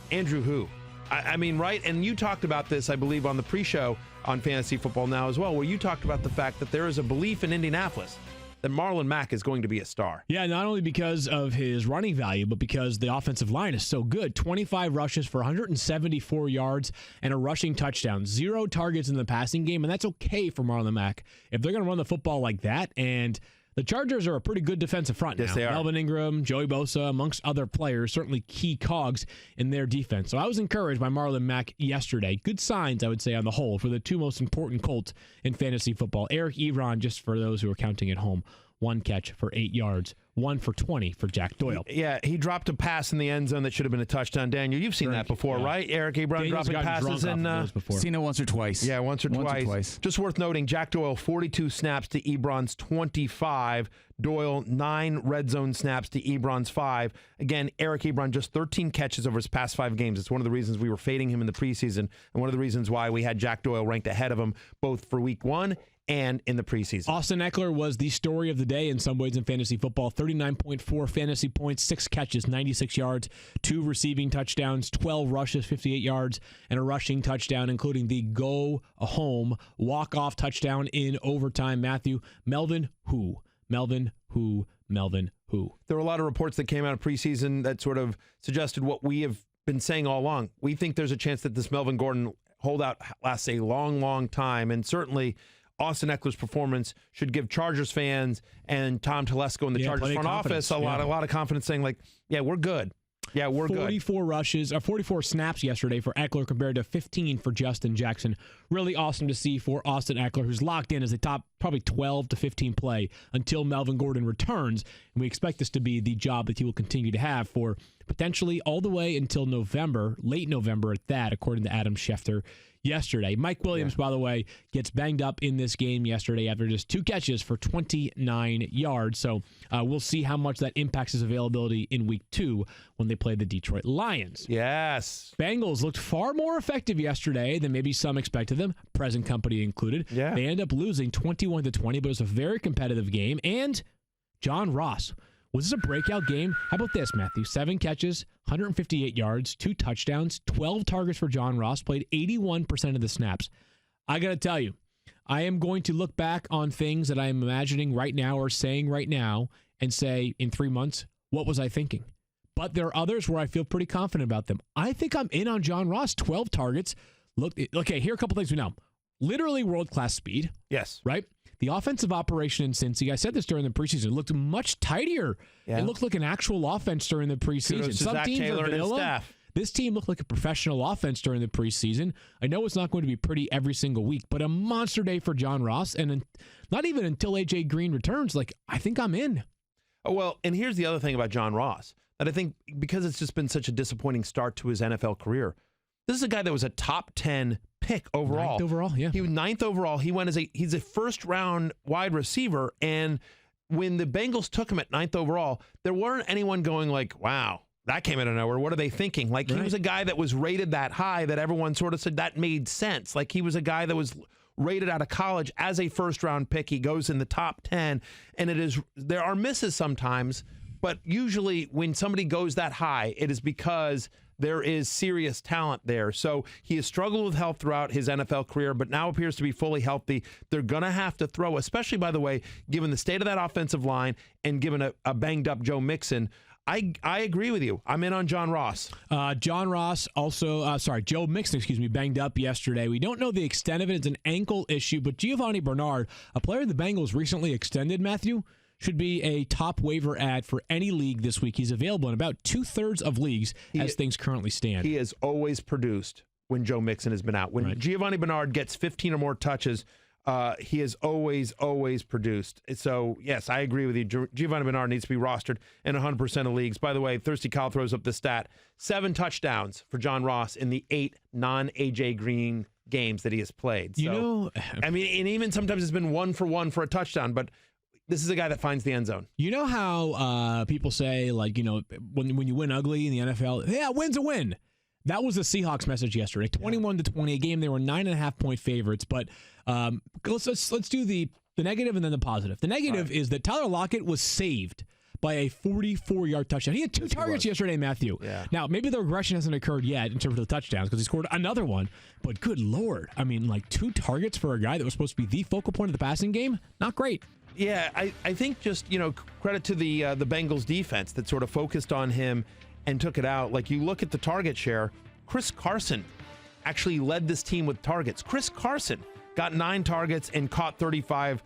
Andrew who? I mean, right? And you talked about this, I believe, on the pre-show on Fantasy Football Now as well, where you talked about the fact that there is a belief in Indianapolis that Marlon Mack is going to be a star. Yeah, not only because of his running value, but because the offensive line is so good. 25 rushes for 174 yards and a rushing touchdown. 0 targets in the passing game, and that's okay for Marlon Mack. If they're going to run the football like that, and the Chargers are a pretty good defensive front now. Yes, they are. Melvin Ingram, Joey Bosa, amongst other players, certainly key cogs in their defense. So I was encouraged by Marlon Mack yesterday. Good signs, I would say, on the whole, for the 2 most important Colts in fantasy football. Eric Ebron, just for those who are counting at home, 1 catch for 8 yards, 1 for 20 for Jack Doyle. Yeah, he dropped a pass in the end zone that should have been a touchdown. Daniel, you've seen that before, right? Eric Ebron dropping passes in. Seen it once or twice. Yeah, once or twice. Just worth noting, Jack Doyle, 42 snaps to Ebron's 25. Doyle, 9 red zone snaps to Ebron's 5. Again, Eric Ebron, just 13 catches over his past 5 games. It's one of the reasons we were fading him in the preseason, and one of the reasons why we had Jack Doyle ranked ahead of him, both for week 1 and in the preseason. Austin Eckler was the story of the day in some ways in fantasy football. 39.4 fantasy points, 6 catches, 96 yards, 2 receiving touchdowns, 12 rushes, 58 yards, and a rushing touchdown, including the go-home walk-off touchdown in overtime. Matthew, Melvin who? There were a lot of reports that came out of preseason that sort of suggested what we have been saying all along. We think there's a chance that this Melvin Gordon holdout lasts a long, long time, and certainly Austin Eckler's performance should give Chargers fans and Tom Telesco in the Chargers front office a lot of confidence, saying like, yeah, we're good. Yeah, we're 44 rushes, 44 snaps yesterday for Eckler compared to 15 for Justin Jackson. Really awesome to see for Austin Eckler, who's locked in as a top probably 12 to 15 play until Melvin Gordon returns. And we expect this to be the job that he will continue to have for potentially all the way until November, late November at that, according to Adam Schefter yesterday. Mike Williams, by the way, gets banged up in this game yesterday after just 2 catches for 29 yards. So we'll see how much that impacts his availability in week 2 when they play the Detroit Lions. Yes. Bengals looked far more effective yesterday than maybe some expected them, present company included. Yeah. They end up losing 21-20, but it was a very competitive game. And John Ross, was this a breakout game? How about this, Matthew? 7 catches, 158 yards, 2 touchdowns, 12 targets for John Ross, played 81% of the snaps. I got to tell you, I am going to look back on things that I am imagining right now or saying right now and say in 3 months, what was I thinking? but there are others where I feel pretty confident about them. I think I'm in on John Ross. 12 targets. Look, okay, here are a couple things we know. Literally world-class speed. Yes. Right? The offensive operation in Cincy, I said this during the preseason, looked much tighter. Yeah. It looked like an actual offense during the preseason. Kudos to Some Zach teams Taylor are and his vanilla. staff. This team looked like a professional offense during the preseason. I know it's not going to be pretty every single week, but a monster day for John Ross. And not even until A.J. Green returns, I think I'm in. Oh, well, and here's the other thing about John Ross, that I think because it's just been such a disappointing start to his NFL career, this is a guy that was a top 10 pick overall. 9th overall, yeah. He was 9th overall. He's a first-round wide receiver, and when the Bengals took him at 9th overall, there weren't anyone going like, wow, that came out of nowhere. What are they thinking? He was a guy that was rated that high that everyone sort of said that made sense. He was a guy that was rated out of college as a first-round pick. He goes in the top 10, and there are misses sometimes, but usually when somebody goes that high, it is because there is serious talent there. So he has struggled with health throughout his NFL career, but now appears to be fully healthy. They're going to have to throw, especially, by the way, given the state of that offensive line and given a banged-up Joe Mixon. I agree with you. I'm in on John Ross. John Ross also, Joe Mixon, banged up yesterday. We don't know the extent of it. It's an ankle issue, but Giovanni Bernard, a player the Bengals recently extended, Matthew, should be a top waiver ad for any league this week. He's available in about 2/3 of leagues as things currently stand. He has always produced when Joe Mixon has been out. When Giovanni Bernard gets 15 or more touches, he has always produced. So, yes, I agree with you. Giovanni Bernard needs to be rostered in 100% of leagues. By the way, Thirsty Kyle throws up the stat. 7 touchdowns for John Ross in the 8 non-A.J. Green games that he has played. So, and even sometimes it's been 1 for 1 for a touchdown, but this is a guy that finds the end zone. You know how people say, when you win ugly in the NFL, yeah, win's a win. That was the Seahawks message yesterday. 21-20, a game they were 9.5-point favorites. But let's do the negative and then the positive. The negative is that Tyler Lockett was saved by a 44-yard touchdown. He had 2 targets yesterday, Matthew. Yeah. Now, maybe the regression hasn't occurred yet in terms of the touchdowns because he scored another one. But good Lord. 2 targets for a guy that was supposed to be the focal point of the passing game? Not great. Yeah, I think just, credit to the Bengals defense that sort of focused on him and took it out. You look at the target share, Chris Carson actually led this team with targets. Chris Carson got 9 targets and caught 35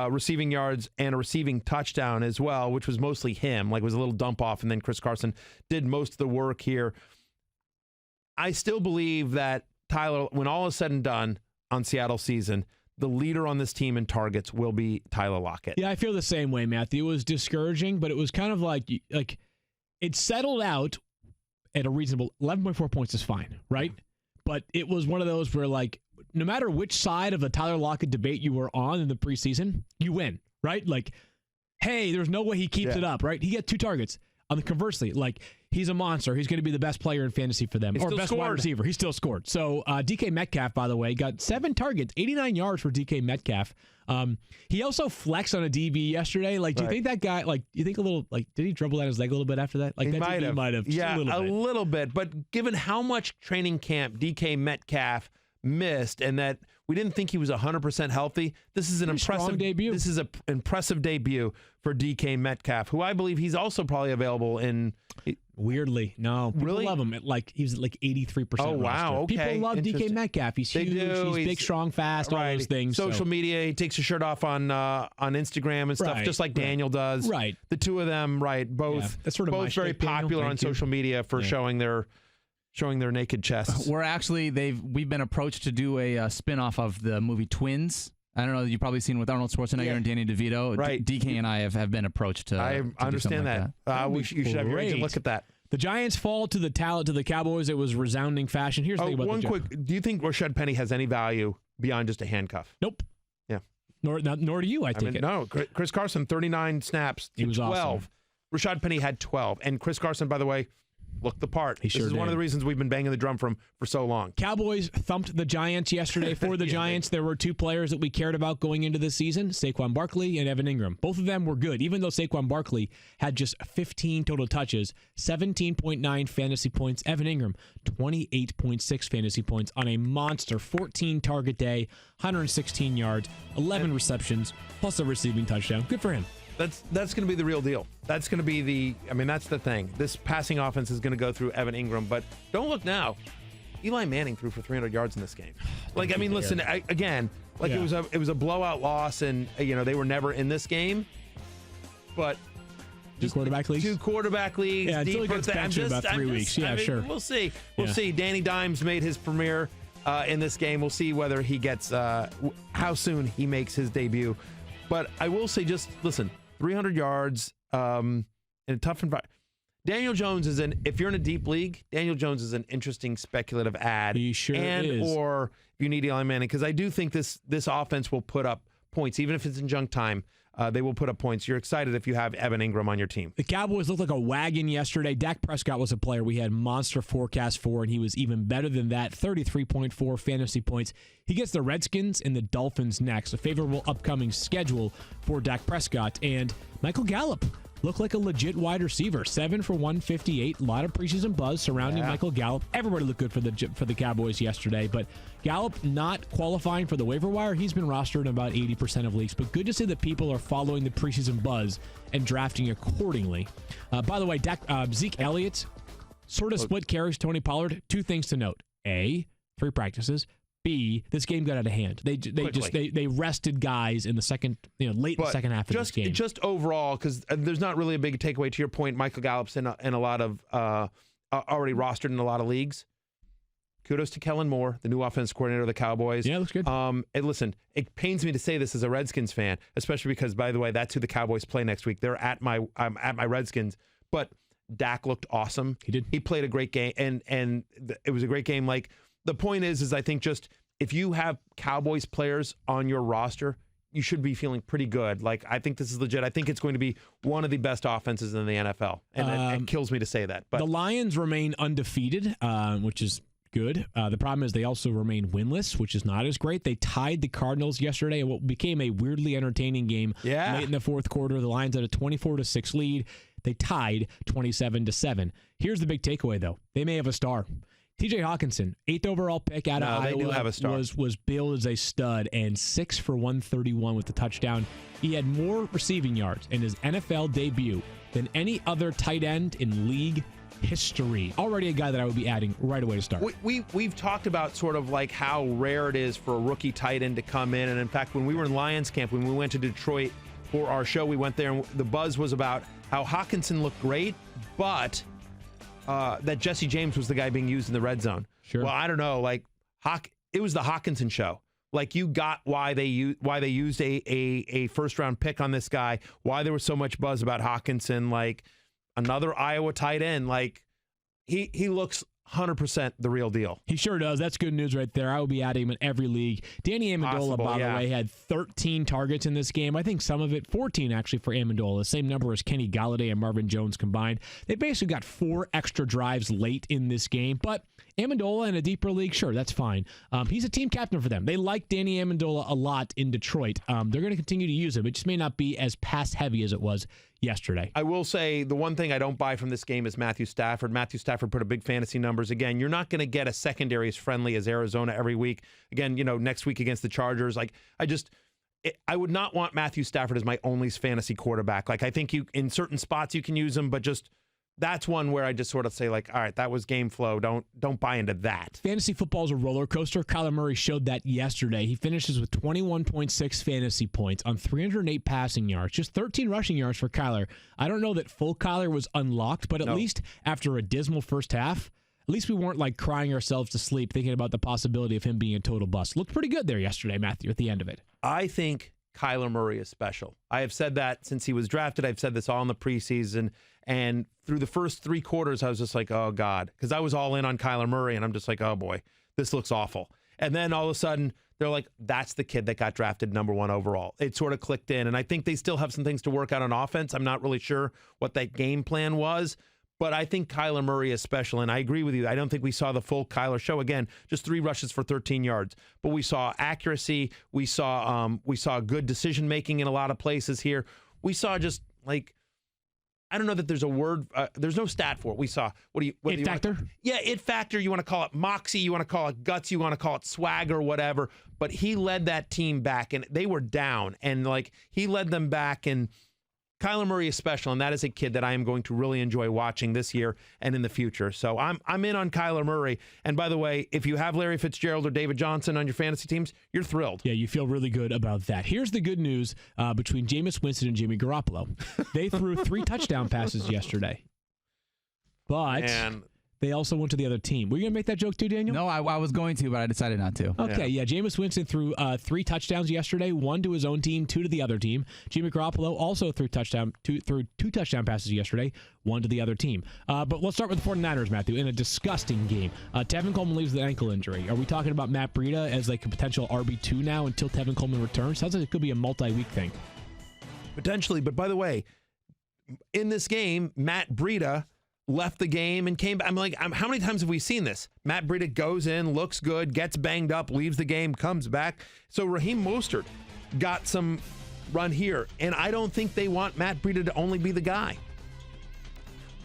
receiving yards and a receiving touchdown as well, which was mostly him. It was a little dump off, and then Chris Carson did most of the work here. I still believe that Tyler, when all is said and done on Seattle season, the leader on this team in targets will be Tyler Lockett. Yeah, I feel the same way, Matthew. It was discouraging, but it was kind of like it settled out at a reasonable 11.4 points is fine, right? But it was one of those where, no matter which side of the Tyler Lockett debate you were on in the preseason, you win, right? Hey, there's no way he keeps it up, right? He got 2 targets. Conversely, he's a monster. He's going to be the best player in fantasy for them, or best wide receiver. He still scored. So DK Metcalf, by the way, got 7 targets, 89 yards for DK Metcalf. He also flexed on a DB yesterday. Do you think that guy, you think a little, did he dribble at his leg a little bit after that? He might have. Yeah, a little bit. But given how much training camp DK Metcalf missed and that we didn't think he was 100% healthy, this is an impressive debut. This is an impressive debut for DK Metcalf, who I believe he's also probably available in. Weirdly, no. People love him. He was at 83%. Oh, wow. Okay. People love DK Metcalf. He's huge. He's big, strong, fast, all those things. Social media. He takes his shirt off on Instagram and stuff, just like Daniel does. Right. The two of them, both that's sort of both very popular on social media for showing their naked chests. We've been approached to do a spin-off of the movie Twins. I don't know. You've probably seen with Arnold Schwarzenegger and Danny DeVito. Right. DK and I have been approached to. I understand that. You should have your agent look at that. The Giants fall to the Cowboys. It was resounding fashion. Here's the thing about do you think Rashad Penny has any value beyond just a handcuff? Nope. Yeah. Nor do you, I think. No. Chris Carson, 39 snaps. He was 12. awesome. Rashad Penny had 12. And Chris Carson, by the way, looked the part. This is one of the reasons we've been banging the drum for so long. Cowboys thumped the Giants yesterday. For the Giants, there were 2 players that we cared about going into the season, Saquon Barkley and Evan Ingram. Both of them were good, even though Saquon Barkley had just 15 total touches, 17.9 fantasy points. Evan Ingram, 28.6 fantasy points on a monster 14-target day, 116 yards, 11 receptions, plus a receiving touchdown. Good for him. That's going to be the real deal. That's going to be that's the thing. This passing offense is going to go through Evan Ingram, but don't look now. Eli Manning threw for 300 yards in this game. Listen, it was a blowout loss, and they were never in this game. But Two quarterback leagues. Yeah, until he gets benched in about 3 weeks. Yeah, sure. We'll see. We'll see. Danny Dimes made his premiere in this game. We'll see whether he gets how soon he makes his debut. But I will say, just listen, 300 yards in a tough environment. Daniel Jones if you're in a deep league, Daniel Jones is an interesting speculative ad. He sure is. Or if you need Eli Manning, because I do think this offense will put up points, even if it's in junk time. They will put up points. You're excited if you have Evan Ingram on your team. The Cowboys looked like a wagon yesterday. Dak Prescott was a player we had monster forecast for, and he was even better than that. 33.4 fantasy points. He gets the Redskins and the Dolphins next. A favorable upcoming schedule for Dak Prescott. And Michael Gallup looked like a legit wide receiver. 7 for 158. A lot of preseason buzz surrounding Michael Gallup. Everybody looked good for the Cowboys yesterday, but Gallup not qualifying for the waiver wire. He's been rostered in about 80% of leagues, but good to see that people are following the preseason buzz and drafting accordingly. By the way, Zeke Elliott sort of split carries Tony Pollard. 2 things to note. A, 3 practices. B, this game got out of hand. They rested guys in the second, late in the second half of this game. Just overall, because there's not really a big takeaway to your point. Michael Gallup's in a lot of already rostered in a lot of leagues. Kudos to Kellen Moore, the new offense coordinator of the Cowboys. Yeah, looks good. And listen, it pains me to say this as a Redskins fan, especially because, by the way, that's who the Cowboys play next week. They're at my Redskins, but Dak looked awesome. He did. He played a great game, and it was a great game. Like, the point is I think just if you have Cowboys players on your roster, you should be feeling pretty good. Like, I think this is legit. I think it's going to be one of the best offenses in the NFL, and it kills me to say that. But the Lions remain undefeated, which is good. The problem is they also remain winless, which is not as great. They tied the Cardinals yesterday in what became a weirdly entertaining game late in the fourth quarter. The Lions had a 24-6 lead. They tied 27-7. Here's the big takeaway, though. They may have a star. TJ Hawkinson, 8th overall pick out of Iowa, they do have a star. Was billed as a stud, and 6 for 131 with the touchdown. He had more receiving yards in his NFL debut than any other tight end in league history. Already a guy that I would be adding right away to start. We've talked about sort of like how rare it is for a rookie tight end to come in. And in fact, when we were in Lions camp, when we went to Detroit for our show, we went there and the buzz was about how Hawkinson looked great, but that Jesse James was the guy being used in the red zone. Sure. Well, I don't know. Like, it was the Hawkinson show. Like, you got why they used a first round pick on this guy, why there was so much buzz about Hawkinson. Like, another Iowa tight end. Like, he looks 100% the real deal. He sure does. That's good news right there. I will be adding him in every league. Danny Amendola, by the way, had 13 targets in this game. I think some of it, 14 actually for Amendola, the same number as Kenny Galladay and Marvin Jones combined. They basically got 4 extra drives late in this game, but Amendola in a deeper league, sure, that's fine. He's a team captain for them. They like Danny Amendola a lot in Detroit. They're going to continue to use him. It just may not be as pass-heavy as it was yesterday. I will say the one thing I don't buy from this game is Matthew Stafford. Matthew Stafford put up big fantasy numbers. Again, you're not going to get a secondary as friendly as Arizona every week. Again, next week against the Chargers. Like, I would not want Matthew Stafford as my only fantasy quarterback. Like, I think in certain spots you can use him, but just that's one where I just sort of say, like, all right, that was game flow. Don't buy into that. Fantasy football is a roller coaster. Kyler Murray showed that yesterday. He finishes with 21.6 fantasy points on 308 passing yards, just 13 rushing yards for Kyler. I don't know that full Kyler was unlocked, but at least after a dismal first half, at least we weren't like crying ourselves to sleep thinking about the possibility of him being a total bust. Looked pretty good there yesterday, Matthew, at the end of it. I think Kyler Murray is special. I have said that since he was drafted. I've said this all in the preseason. And through the first 3 quarters, I was just like, oh, God. Because I was all in on Kyler Murray, and I'm just like, oh, boy, this looks awful. And then all of a sudden, they're like, that's the kid that got drafted number 1 overall. It sort of clicked in. And I think they still have some things to work out on offense. I'm not really sure what that game plan was. But I think Kyler Murray is special, and I agree with you. I don't think we saw the full Kyler show. Again, just 3 rushes for 13 yards. But we saw accuracy. We saw good decision-making in a lot of places here. We saw just, like, I don't know that there's a word. There's no stat for it. We saw, it factor? It factor. You want to call it moxie. You want to call it guts. You want to call it swagger, whatever. But he led that team back, and they were down. And, like, he led them back, and Kyler Murray is special, and that is a kid that I am going to really enjoy watching this year and in the future. So I'm in on Kyler Murray. And by the way, if you have Larry Fitzgerald or David Johnson on your fantasy teams, you're thrilled. Yeah, you feel really good about that. Here's the good news between Jameis Winston and Jimmy Garoppolo. They threw 3 touchdown passes yesterday. But they also went to the other team. Were you going to make that joke too, Daniel? No, I was going to, but I decided not to. Okay, yeah. Jameis Winston threw 3 touchdowns yesterday, 1 to his own team, 2 to the other team. Jimmy Garoppolo also threw 2 touchdown passes yesterday, 1 to the other team. But let's start with the 49ers, Matthew, in a disgusting game. Tevin Coleman leaves with an ankle injury. Are we talking about Matt Breida as like a potential RB2 now until Tevin Coleman returns? Sounds like it could be a multi-week thing. Potentially, but by the way, in this game, Matt Breida left the game and came back. I'm like, how many times have we seen this? Matt Breida goes in, looks good, gets banged up, leaves the game, comes back. So Raheem Mostert got some run here, and I don't think they want Matt Breida to only be the guy.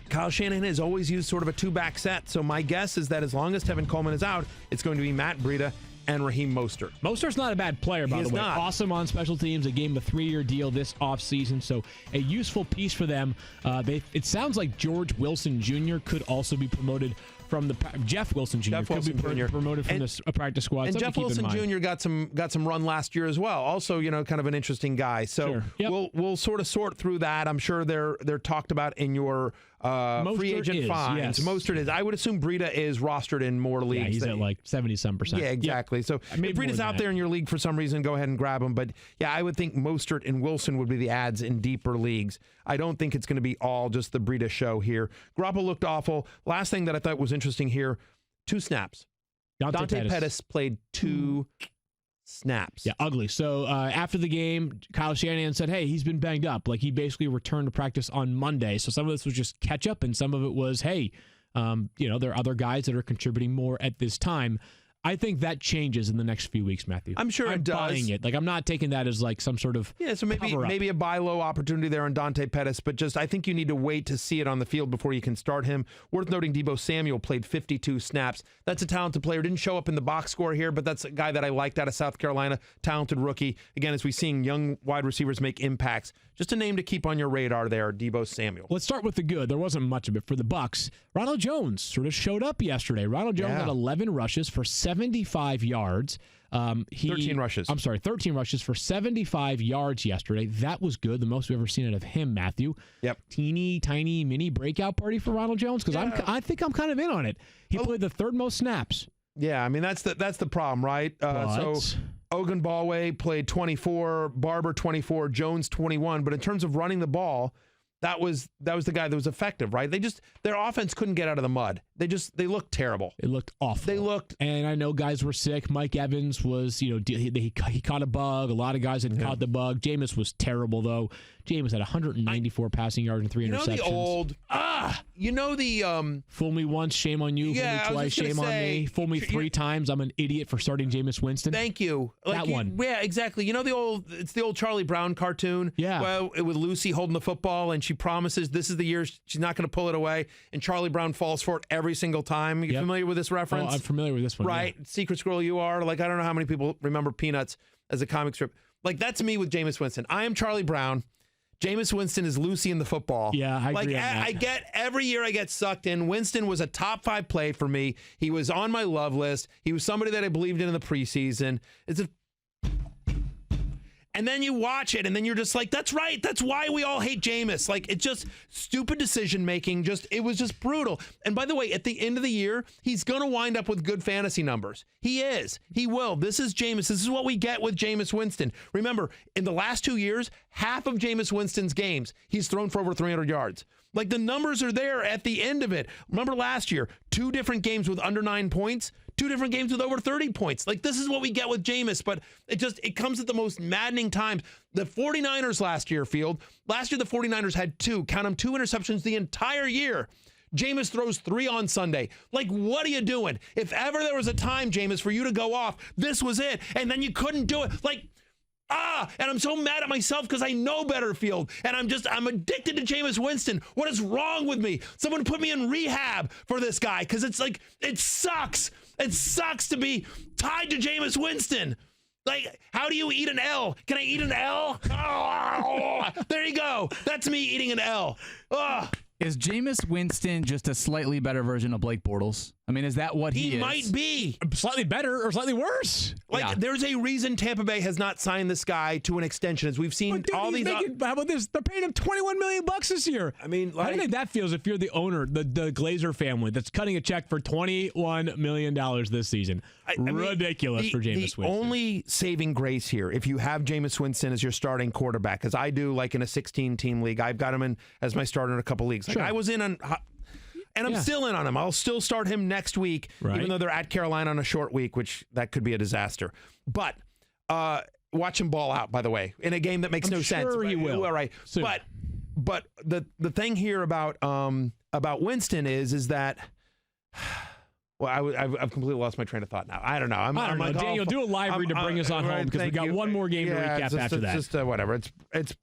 Kyle Shanahan has always used sort of a 2-back set, so my guess is that as long as Tevin Coleman is out, it's going to be Matt Breida and Raheem Mostert. Mostert's not a bad player, by the way. Not. Awesome on special teams. They gave him a 3-year deal this offseason, so a useful piece for them. It sounds like George Wilson Jr. could also be promoted from the Jeff Wilson Jr. could be promoted from the practice squad. And Jeff Wilson Jr. got some run last year as well. Also, kind of an interesting guy. So we'll sort of sort through that. I'm sure they're talked about in your free agent finds. Yes. Mostert is. I would assume Breida is rostered in more leagues. Yeah, he's at like 70-some%. Yeah, exactly. So if Breida's out there in your league for some reason, go ahead and grab him. But yeah, I would think Mostert and Wilson would be the ads in deeper leagues. I don't think it's going to be all just the Breida show here. Garoppolo looked awful. Last thing that I thought was interesting here, 2 snaps. Dante Pettis played 2 snaps. Yeah, ugly. So after the game, Kyle Shanahan said, hey, he's been banged up. Like, he basically returned to practice on Monday. So some of this was just catch up, and some of it was, hey, there are other guys that are contributing more at this time. I think that changes in the next few weeks, Matthew. I'm sure it does. I'm buying it. Like, I'm not taking that as like some sort of so maybe a buy low opportunity there on Dante Pettis, but just I think you need to wait to see it on the field before you can start him. Worth noting, Deebo Samuel played 52 snaps. That's a talented player. Didn't show up in the box score here, but that's a guy that I liked out of South Carolina. Talented rookie. Again, as we're seeing young wide receivers make impacts. Just a name to keep on your radar there, Deebo Samuel. Let's start with the good. There wasn't much of it for the Bucs. Ronald Jones sort of showed up yesterday. Ronald Jones had 11 rushes for 75 yards. 13 rushes. I'm sorry, 13 rushes for 75 yards yesterday. That was good. The most we've ever seen out of him, Matthew. Yep. Teeny, tiny, mini breakout party for Ronald Jones, because I think I'm kind of in on it. He played the 3rd most snaps. Yeah, I mean, that's the problem, right? So Ogunbowale played 24, Barber 24, Jones 21. But in terms of running the ball, that was the guy that was effective, right? Their offense couldn't get out of the mud. They looked terrible. It looked awful. And I know guys were sick. Mike Evans was, he caught a bug. A lot of guys had caught the bug. Jameis was terrible, though. Jameis had 194 passing yards and 3 interceptions. Fool me once, shame on you. Yeah, fool me twice, shame on me. Fool me 3 times, I'm an idiot for starting Jameis Winston. Thank you. One. Yeah, exactly. It's the old Charlie Brown cartoon. Yeah. Well, with Lucy holding the football, and she promises this is the year she's not going to pull it away, and Charlie Brown falls for it every single time. You familiar with this reference? Oh, I'm familiar with this one. Right. Yeah. Secret Squirrel you are. Like, I don't know how many people remember Peanuts as a comic strip. Like, that's me with Jameis Winston. I am Charlie Brown. Jameis Winston is Lucy in the football. Yeah, I agree on that. Every year I get sucked in. Winston was a top 5 play for me. He was on my love list. He was somebody that I believed in the preseason. And then you watch it, and then you're just like, that's right. That's why we all hate Jameis. Like, it's just stupid decision-making. It was just brutal. And by the way, at the end of the year, he's going to wind up with good fantasy numbers. He is. He will. This is Jameis. This is what we get with Jameis Winston. Remember, in the last 2 years, half of Jameis Winston's games, he's thrown for over 300 yards. Like, the numbers are there at the end of it. Remember last year, 2 different games with under 9 points, 2 different games with over 30 points. Like, this is what we get with Jameis, but it comes at the most maddening times. The 49ers last year, the 49ers had 2 interceptions the entire year. Jameis throws 3 on Sunday. Like, what are you doing? If ever there was a time, Jameis, for you to go off, this was it. And then you couldn't do it. Like, and I'm so mad at myself because I know better, Field. And I'm addicted to Jameis Winston. What is wrong with me? Someone put me in rehab for this guy, because it's like, it sucks. It sucks to be tied to Jameis Winston. Like, how do you eat an L? Can I eat an L? Oh, there you go. That's me eating an L. Oh. Is Jameis Winston just a slightly better version of Blake Bortles? I mean, is that what he is? He might be. Slightly better or slightly worse. There's a reason Tampa Bay has not signed this guy to an extension. As we've seen all these. How about this? They're paying him $21 million this year. I mean, how do you think that feels if you're the owner, the Glazer family, that's cutting a check for $21 million this season? Ridiculous for Jameis Winston. The only saving grace here, if you have Jameis Winston as your starting quarterback, as I do, like in a 16-team league, I've got him in as my starter in a couple leagues. Like I was in on. And I'm still in on him. I'll still start him next week, even though they're at Carolina on a short week, which that could be a disaster. But watch him ball out, by the way, in a game that makes no sense. Sure he will. All right. Soon. But the thing here about Winston is that. Well, I've completely lost my train of thought now. I don't know. I'm like, Daniel, do a live read to bring us on home because we got one more game to recap after that. Just whatever. It's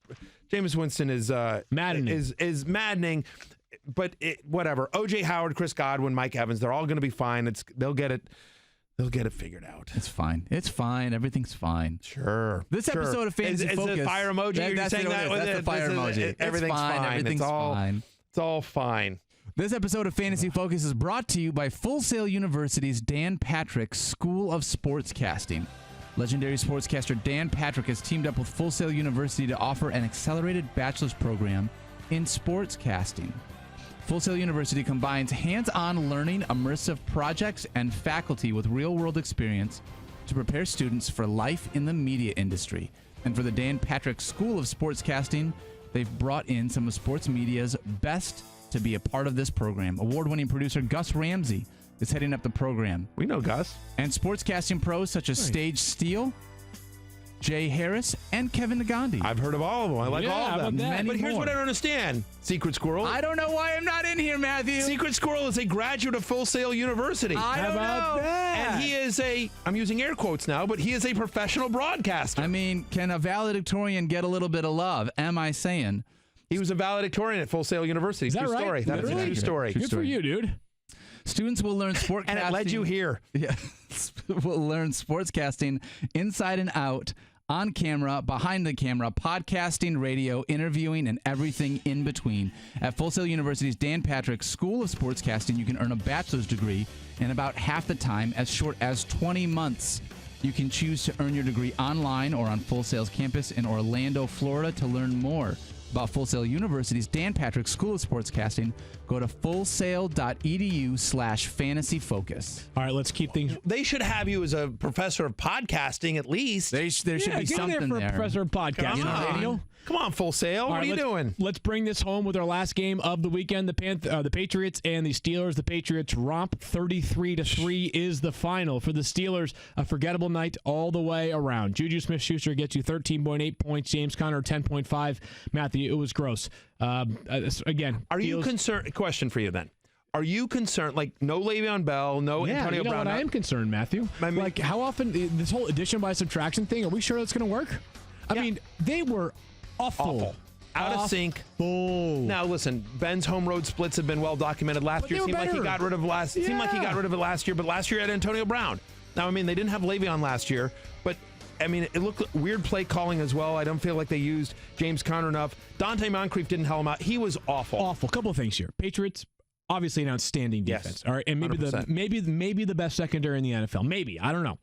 Jameis Winston is maddening. Is maddening. But whatever. O.J. Howard, Chris Godwin, Mike Evans, they're all going to be fine. They'll get it figured out. It's fine. It's fine. Everything's fine. Sure. This episode of Fantasy Focus. Is it fire emoji? You're saying that? That's the fire emoji. Everything's fine. Everything's fine. It's all fine. This episode of Fantasy Focus is brought to you by Full Sail University's Dan Patrick School of Sportscasting. Legendary sportscaster Dan Patrick has teamed up with Full Sail University to offer an accelerated bachelor's program in sportscasting. Full Sail University combines hands-on learning, immersive projects, and faculty with real-world experience to prepare students for life in the media industry. And for the Dan Patrick School of Sportscasting, they've brought in some of sports media's best to be a part of this program. Award-winning producer Gus Ramsey is heading up the program. We know Gus. And sportscasting pros such as Stage Steele, Jay Harris, and Kevin Nagandi. I've heard of all of them. I like all of them. But here's what I don't understand. Secret Squirrel. I don't know why I'm not in here, Matthew. Secret Squirrel is a graduate of Full Sail University. I don't know. And he is I'm using air quotes now, but he is a professional broadcaster. I mean, can a valedictorian get a little bit of love? Am I saying? He was a valedictorian at Full Sail University. Is that true right? story. That is a true story. Good for you, dude. Students will learn sportscasting. And it led you here. Yeah. Will learn sportscasting inside and out, on camera, behind the camera, podcasting, radio, interviewing, and everything in between. At Full Sail University's Dan Patrick School of Sportscasting, you can earn a bachelor's degree in about half the time, as short as 20 months. You can choose to earn your degree online or on Full Sail's campus in Orlando, Florida. To learn more about Full Sail University's Dan Patrick School of Sportscasting, go to fullsail.edu/fantasyfocus. All right, let's keep things. They should have you as a professor of podcasting at least. There should be something there. Professor of podcasting, Daniel. Come on, Full Sail. What are you doing? Let's bring this home with our last game of the weekend. The Patriots and the Steelers. The Patriots romp 33-3 is the final. For the Steelers, a forgettable night all the way around. Juju Smith-Schuster gets you 13.8 points. James Conner 10.5. Matthew, it was gross. Again, are you concerned? Question for you then. Are you concerned? Like, no Le'Veon Bell, no Antonio Brown. I am concerned, Matthew. Like, how often this whole addition by subtraction thing? Are we sure that's going to work? I mean, they were awful. Out of sync. Now listen, Ben's home road splits have been well documented last year. Seemed like he got rid of it last year, but last year had Antonio Brown. Now, I mean, they didn't have Le'Veon last year, but I mean, it looked weird play calling as well. I don't feel like they used James Conner enough. Dante Moncrief didn't hell him out. He was awful. Awful. Couple of things here. Patriots, obviously an outstanding defense. Yes, all right, and maybe the best secondary in the NFL. Maybe, I don't know.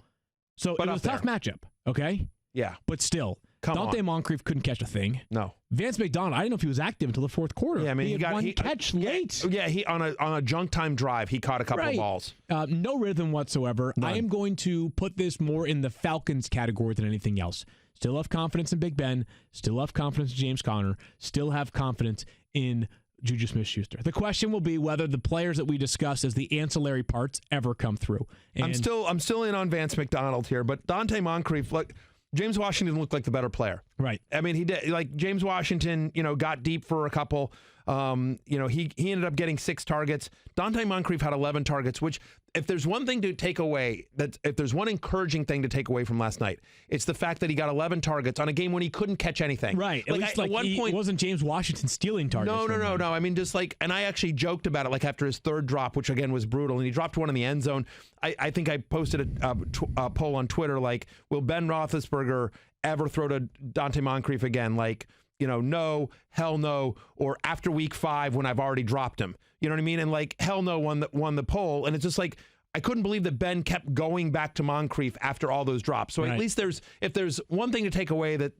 So it was a tough matchup. Okay. Yeah, but still, Dante Moncrief couldn't catch a thing. No. Vance McDonald, I didn't know if he was active until the fourth quarter. Yeah, I mean, he got one catch late. Yeah, he on a junk time drive, he caught a couple of balls. No rhythm whatsoever. None. I am going to put this more in the Falcons category than anything else. Still have confidence in Big Ben. Still have confidence in James Conner. Still have confidence in Juju Smith-Schuster. The question will be whether the players that we discuss as the ancillary parts ever come through. And I'm still in on Vance McDonald here, but Dante Moncrief, look, James Washington looked like the better player. Right. I mean, he did. Like James Washington, got deep for a couple. He ended up getting 6 targets. Dante Moncrief had 11 targets, which if there's one thing to take away, if there's one encouraging thing to take away from last night, it's the fact that he got 11 targets on a game when he couldn't catch anything. Right. At one point, it wasn't James Washington stealing targets. No. I mean, just like, and I actually joked about it, like after his 3rd drop, which again was brutal, and he dropped one in the end zone. I think I posted a poll on Twitter, like, will Ben Roethlisberger ever throw to Dante Moncrief again? Like, no, hell no, or after week 5 when I've already dropped him. You know what I mean? And like, hell no won the poll. And it's just like, I couldn't believe that Ben kept going back to Moncrief after all those drops. So at least if there's one thing to take away that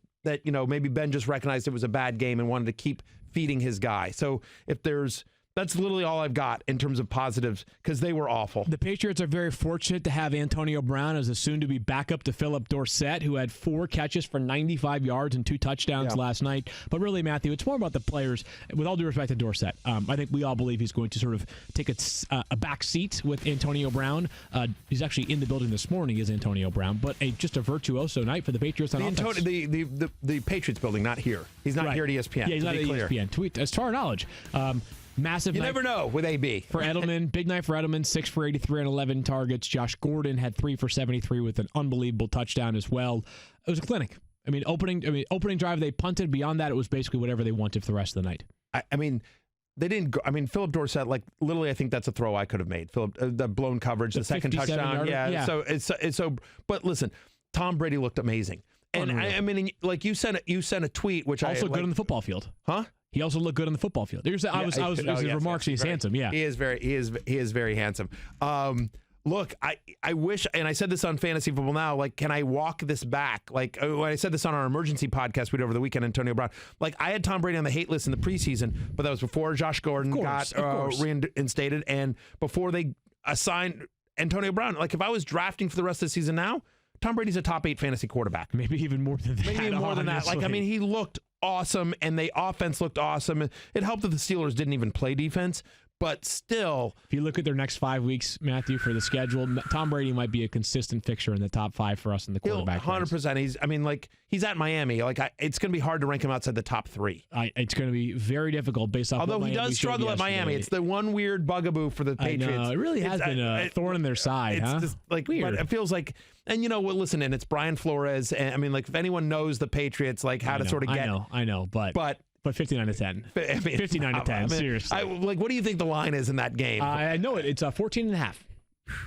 maybe Ben just recognized it was a bad game and wanted to keep feeding his guy. So that's literally all I've got in terms of positives, because they were awful. The Patriots are very fortunate to have Antonio Brown as a soon-to-be backup to Philip Dorsett, who had 4 catches for 95 yards and 2 touchdowns last night. But really, Matthew, it's more about the players. With all due respect to Dorsett, I think we all believe he's going to sort of take a back seat with Antonio Brown. He's actually in the building this morning, is Antonio Brown. But just a virtuoso night for the Patriots on offense. The Patriots building, not here. He's not here at ESPN. Yeah, he's not at ESPN. Tweet, as to our knowledge. Massive. You never know with AB. For Edelman, big night for Edelman, 6 for 83 and 11 targets. Josh Gordon had 3 for 73 with an unbelievable touchdown as well. It was a clinic. Opening drive, they punted. Beyond that, it was basically whatever they wanted for the rest of the night. They didn't go. Philip Dorsett, like, literally, I think that's a throw I could have made. The blown coverage, the second touchdown. Yeah. So it's so. But listen, Tom Brady looked amazing. And like you sent a tweet, which also good on the football field. Huh? He also looked good on the football field. His remarks. He's handsome. Yeah, he is very handsome. Look, I wish, and I said this on Fantasy Football Now, like, can I walk this back? Like, when I said this on our emergency podcast we did over the weekend, Antonio Brown, like, I had Tom Brady on the hate list in the preseason, but that was before Josh Gordon got reinstated and before they assigned Antonio Brown. Like, if I was drafting for the rest of the season now, Tom Brady's a top 8 fantasy quarterback. Maybe even more than that. Maybe even more than that. Like, he looked awesome, and the offense looked awesome. It helped that the Steelers didn't even play defense, but still. If you look at their next 5 weeks, Matthew, for the schedule, Tom Brady might be a consistent fixture in the top 5 for us in the quarterback. 100%. He's at Miami. Like, it's going to be hard to rank him outside the top 3. It's going to be very difficult based off. Although he does struggle at Miami, it's the one weird bugaboo for the Patriots. I know, it really has been a thorn in their side. It's just like weird. But it feels like, and listen, and it's Brian Flores. And if anyone knows the Patriots, like how to sort of get. I know, but 59 to 10. 59 to 10. Seriously. What do you think the line is in that game? I know it. It's 14.5.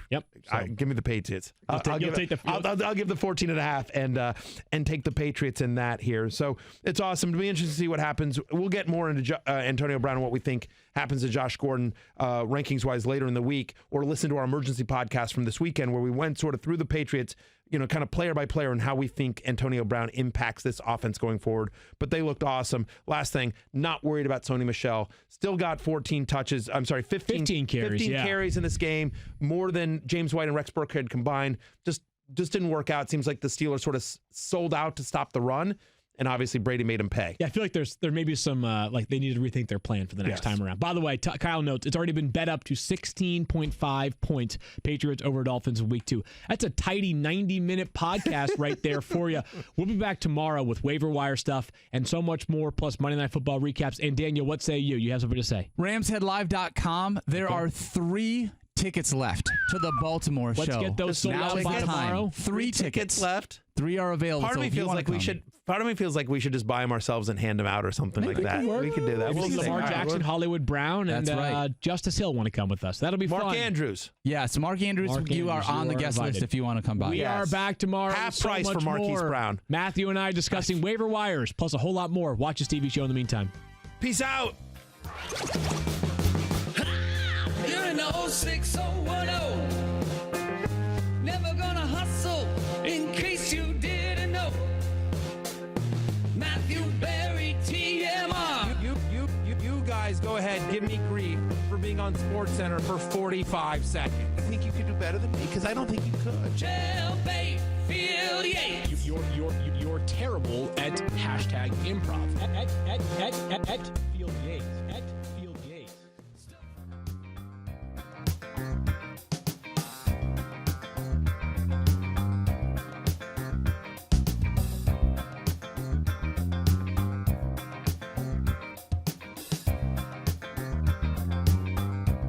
Yep. So. Give me the Patriots. I'll give the 14.5 and take the Patriots in that here. So it's awesome. It'll be interesting to see what happens. We'll get more into Antonio Brown and what we think happens to Josh Gordon rankings wise later in the week, or listen to our emergency podcast from this weekend where we went sort of through the Patriots, kind of player by player and how we think Antonio Brown impacts this offense going forward. But they looked awesome. Last thing, not worried about Sony Michel. Still got 15 carries. 15 carries in this game, more than James White and Rex Burkhead combined. Just didn't work out. Seems like the Steelers sort of sold out to stop the run. And obviously Brady made him pay. Yeah, I feel like there may be some they need to rethink their plan for the next time around. By the way, Kyle notes it's already been bet up to 16.5 points. Patriots over Dolphins in week 2. That's a tidy 90-minute podcast right there for you. We'll be back tomorrow with waiver wire stuff and so much more, plus Monday Night Football recaps. And Daniel, what say you? You have something to say? RamsHeadLive.com. There are 3 tickets left to the Baltimore show. Let's get those sold out by tomorrow. 3 tickets left. 3 are available. Part of me feels like we should just buy them ourselves and hand them out or something like that. We could do that. We'll Lamar Jackson, Hollywood Brown, and Justice Hill want to come with us. That'll be fun. Mark Andrews. Yeah, so Mark Andrews, you are on the guest list if you want to come by. We are back tomorrow. Half price for Marquise Brown. Matthew and I discussing waiver wires, plus a whole lot more. Watch this TV show in the meantime. Peace out. You're in the 06010. Never gonna hustle in case you didn't know. Matthew Berry, TMR. You guys go ahead, give me grief for being on SportsCenter for 45 seconds. I think you could do better than me because I don't think you could. Jailbait, Field Yates. You're terrible at #improv. At Field Yates.